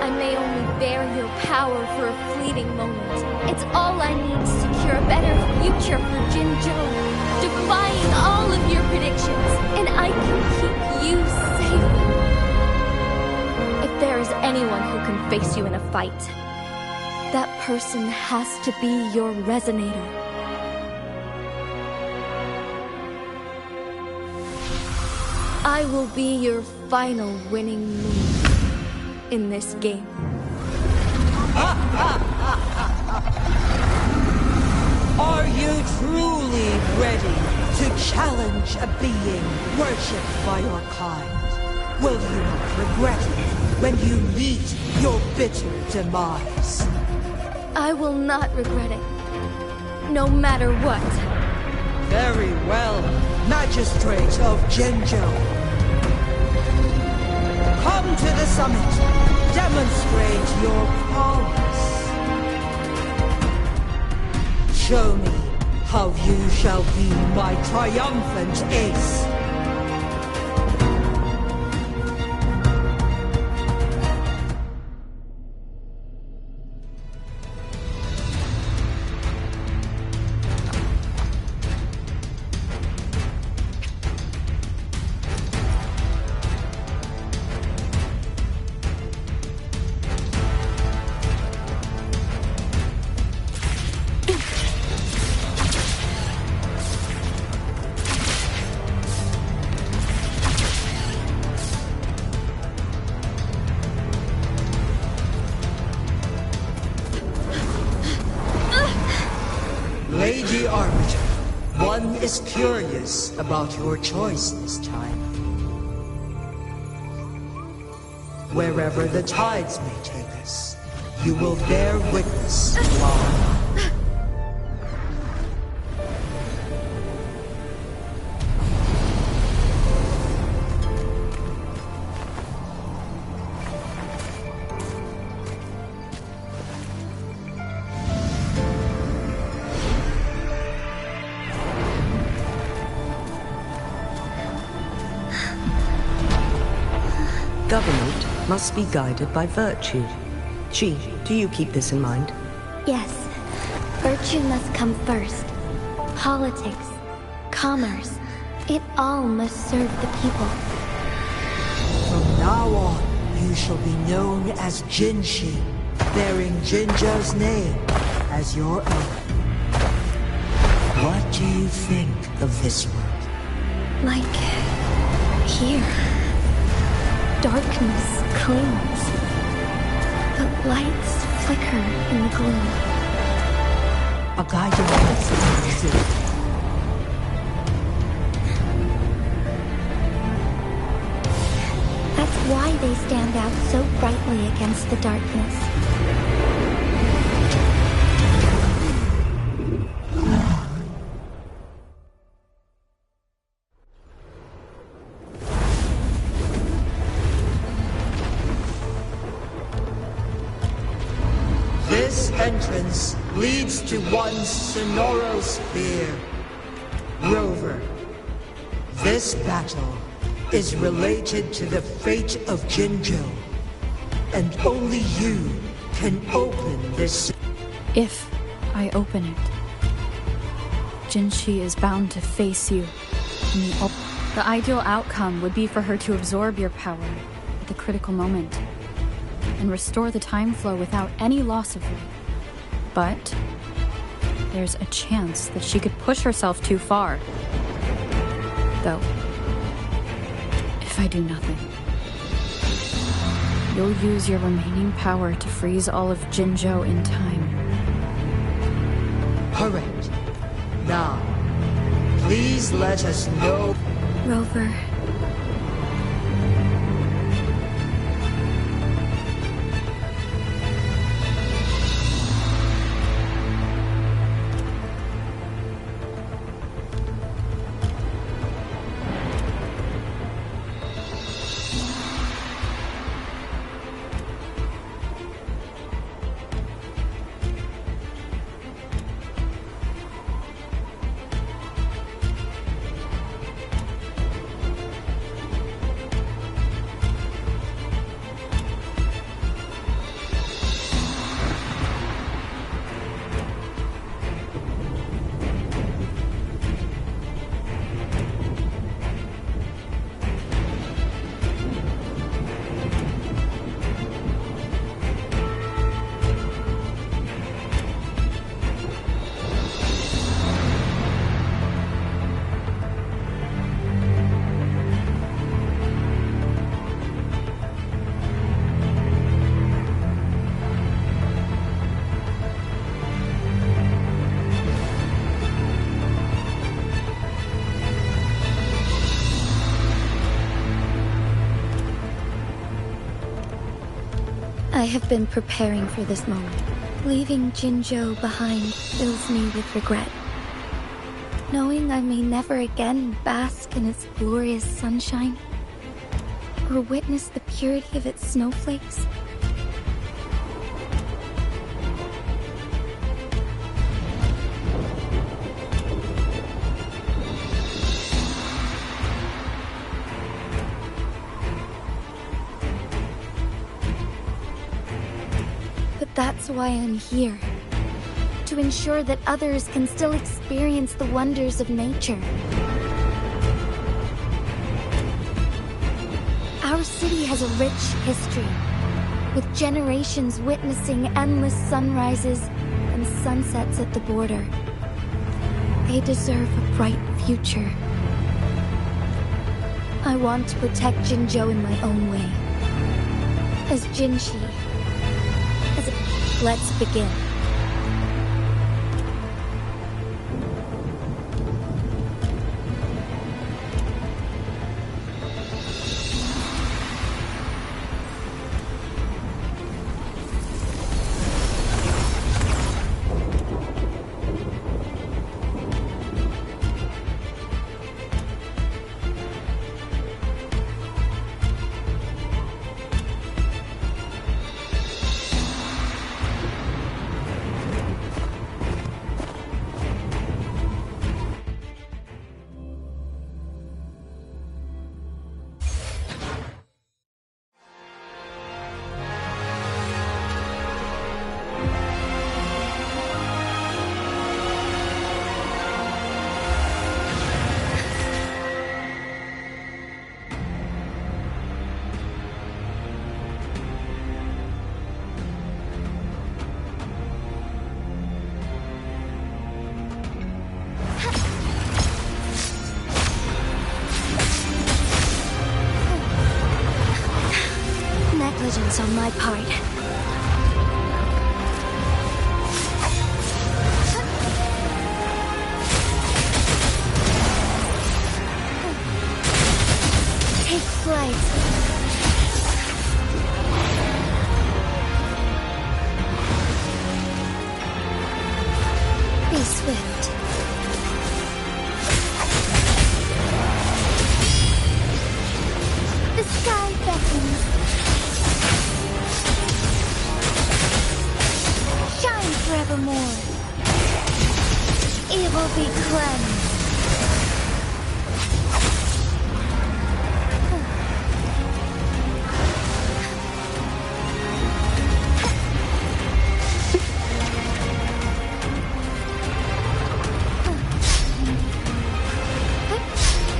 I may only bear your power for a fleeting moment. It's all I need to secure a better future for Jinzhou, defying all of your predictions, and I can keep you safe. If there is anyone who can face you in a fight, that person has to be your resonator. I will be your final winning move in this game. Are you truly ready to challenge a being worshipped by your kind? Will you not regret it when you meet your bitter demise? I will not regret it, no matter what. Very well, Magistrate of Jinzhou. Come to the summit. Demonstrate your prowess. Show me how you shall be my triumphant ace. Lady Arbiter, one is curious about your choice this time. Wherever the tides may take us, you will bear witness to our... Government must be guided by virtue. Chi, do you keep this in mind? Yes. Virtue must come first. Politics, commerce, it all must serve the people. From now on, you shall be known as Jinshi, bearing Jinzhou's name as your own. What do you think of this world? Like... here. Darkness clings. The lights flicker in the gloom. A guiding message is it? That's why they stand out so brightly against the darkness. This entrance leads to one Sonoro Spear. Rover, this battle is related to the fate of Jinzhou, and only you can open this. If I open it, Jinshi is bound to face you. The ideal outcome would be for her to absorb your power at the critical moment and restore the time flow without any loss of you. But there's a chance that she could push herself too far. Though, if I do nothing, you'll use your remaining power to freeze all of Jinzhou in time. Correct. Now, please let us know. Rover. I have been preparing for this moment. Leaving Jinzhou behind fills me with regret. Knowing I may never again bask in its glorious sunshine, or witness the purity of its snowflakes, That's why I'm here. To ensure that others can still experience the wonders of nature. Our city has a rich history, with generations witnessing endless sunrises and sunsets at the border. They deserve a bright future. I want to protect Jinzhou in my own way. As Jinshi. Let's begin. Negligence on my part. Take flight. Be swift. The sky beckons. Shine forevermore. Evil be cleansed.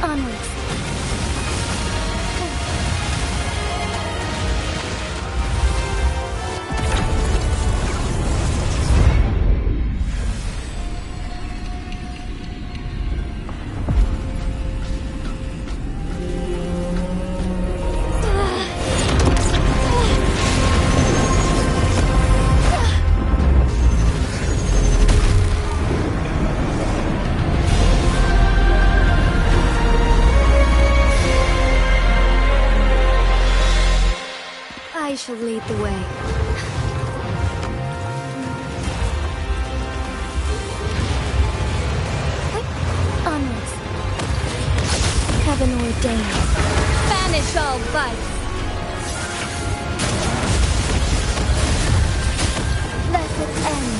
Onwards. I shall lead the way. Onwards. Heaven ordained. Banish all vice. Let it end.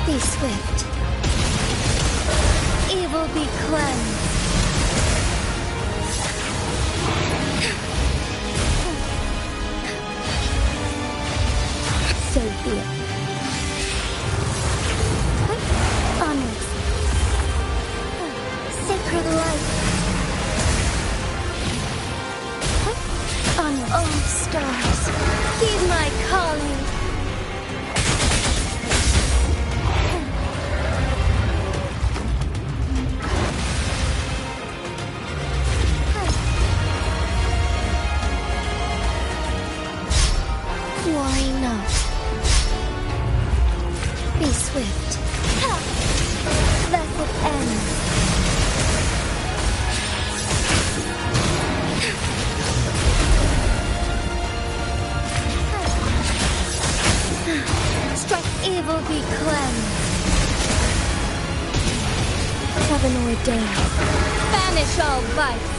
Be swift. Evil be cleansed. So be it. Onwards. Sacred light. Onwards. Oh, stars, heed my calling. Worry not. Be swift. Let it end. Strike evil be cleansed. Heaven ordained. Banish all vice.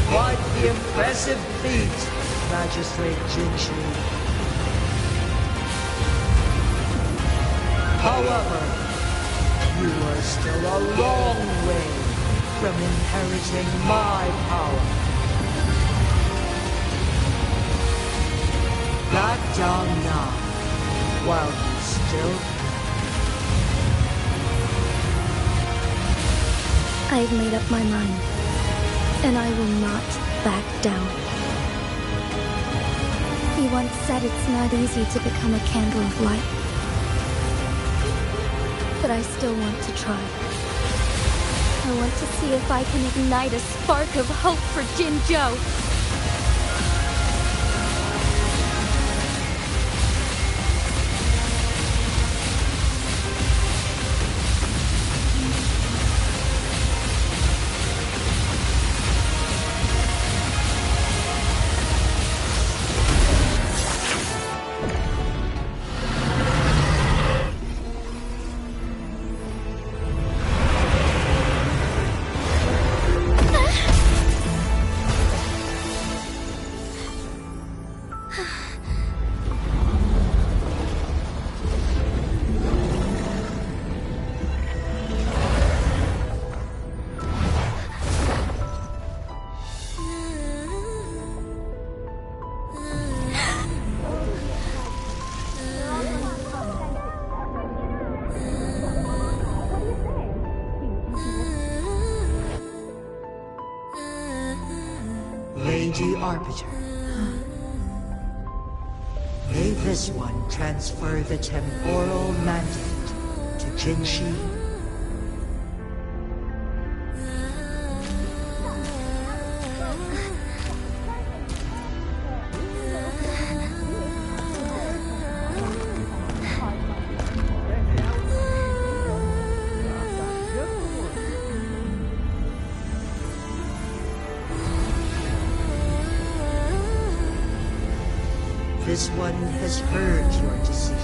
Quite the impressive feat. Magistrate Jinshi. However, you are still a long way from inheriting my power. Back down now, while you still can. I've made up my mind, and I will not back down. You once said it's not easy to become a candle of light. But I still want to try. I want to see if I can ignite a spark of hope for Jinzhou. Lady Arbiter. May this one transfer the temporal mandate to Jinshi? This one has heard your decision.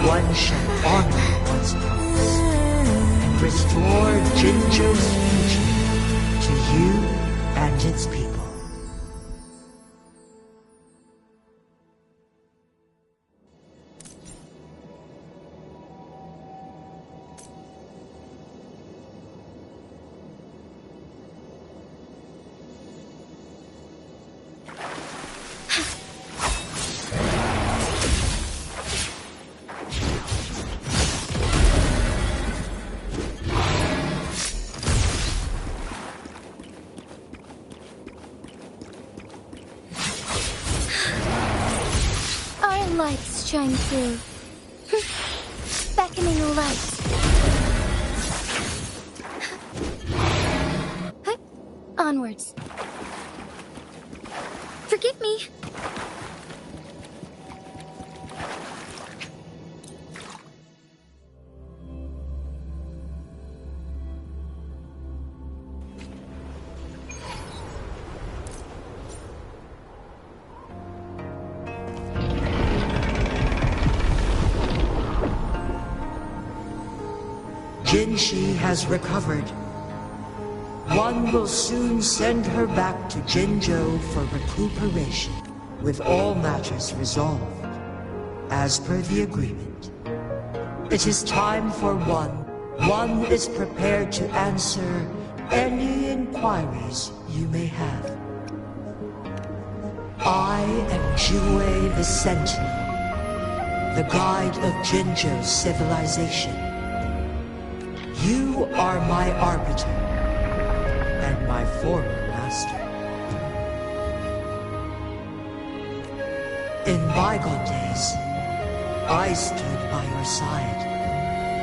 One shall honor one's promise and restore Jinzhou's future to you and its people. Lights shine through. Beckoning light. Onwards. Forgive me. Jinshi has recovered. One will soon send her back to Jinzhou for recuperation, with all matters resolved, as per the agreement. It is time for one. One is prepared to answer any inquiries you may have. I am Jue the Sentinel, the guide of Jinzhou's civilization. You are my arbiter, and my former master. In bygone days, I stood by your side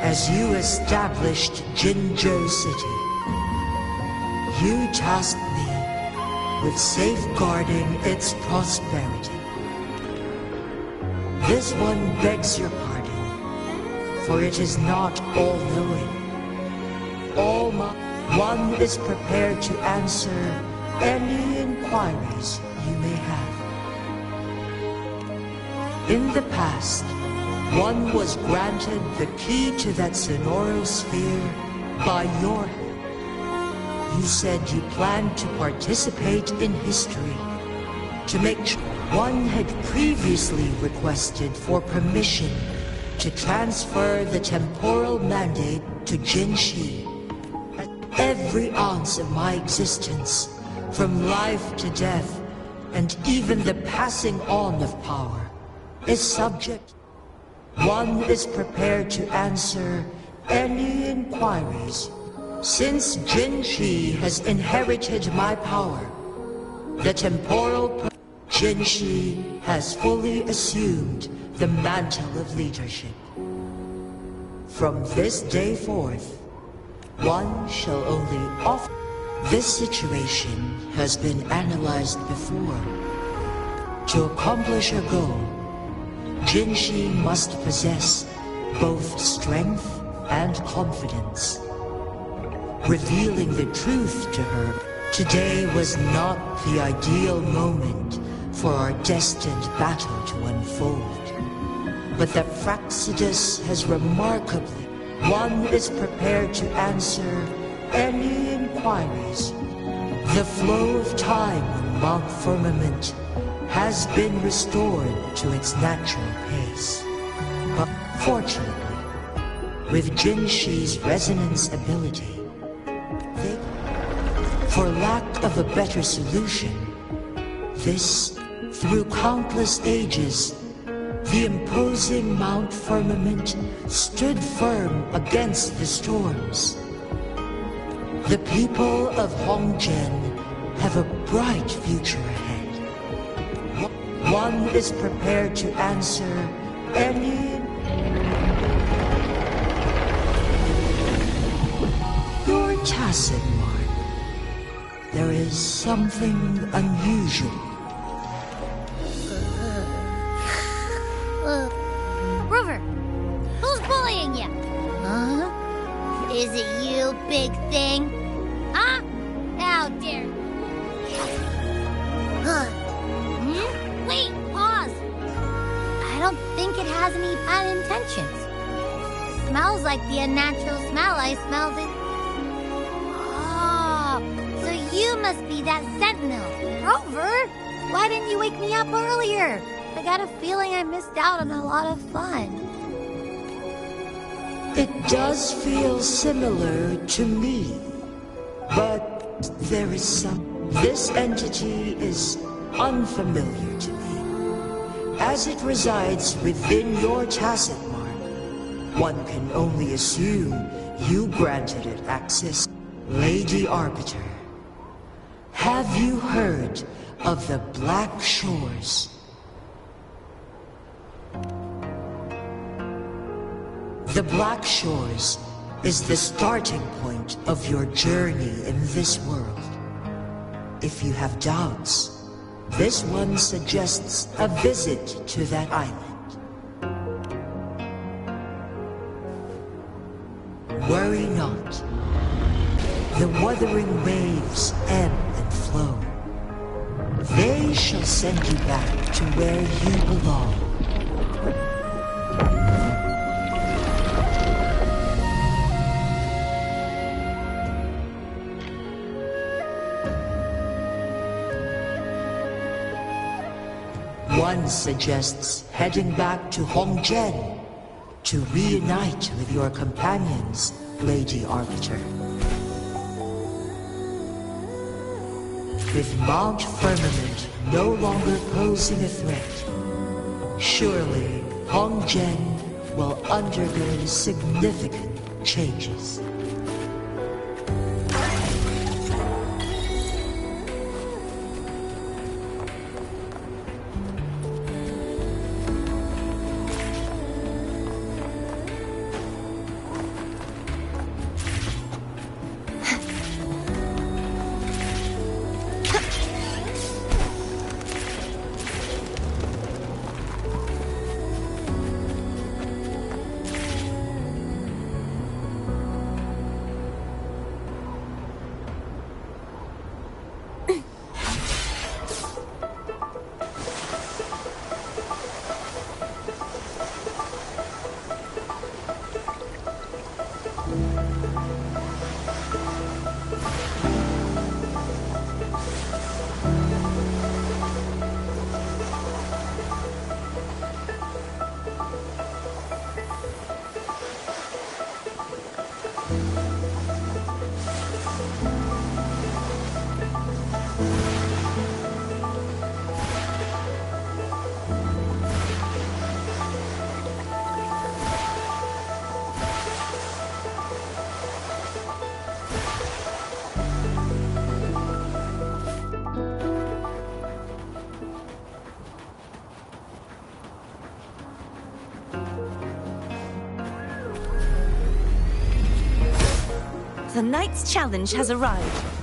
as you established Jinzhou City. You tasked me with safeguarding its prosperity. This one begs your pardon, for it is not all-knowing. One is prepared to answer any inquiries you may have. In the past, one was granted the key to that Sonoro sphere by your hand. You said you planned to participate in history, to make sure. One had previously requested for permission to transfer the temporal mandate to Jinshi. Every ounce of my existence, from life to death, and even the passing on of power, is subject. One is prepared to answer any inquiries. Since Jinshi has inherited my power, the temporal Jinshi has fully assumed the mantle of leadership. From this day forth, one shall only offer. This situation has been analyzed before. To accomplish her goal, Jinshi must possess both strength and confidence. Revealing the truth to her today was not the ideal moment for our destined battle to unfold. But the Fraxidus has remarkably. One is prepared to answer any inquiries. The flow of time on Mount Firmament has been restored to its natural pace. But fortunately, with Jinshi's resonance ability, for lack of a better solution, through countless ages, the imposing Mount Firmament stood firm against the storms. The people of Hongzhen have a bright future ahead. One is prepared to answer any. Your tacit, Mark. There is something unusual. Rover, who's bullying you? Huh? Is it you, big thing? Huh? How dare you? Wait, pause. I don't think it has any bad intentions. It smells like the unnatural smell I smelled it. Oh, so you must be that sentinel. Rover, why didn't you wake me up earlier? I got a feeling I missed out on a lot of fun. It does feel similar to me, but there is some. This entity is unfamiliar to me. As it resides within your tacit mark, one can only assume you granted it access. Lady Arbiter, have you heard of the Black Shores? The Black Shores is the starting point of your journey in this world. If you have doubts, this one suggests a visit to that island. Worry not. The wuthering waves ebb and flow. They shall send you back to where you belong. One suggests heading back to Hongzhen to reunite with your companions, Lady Arbiter. With Mount Firmament no longer posing a threat, surely Hongzhen will undergo significant changes. The Knight's challenge has arrived.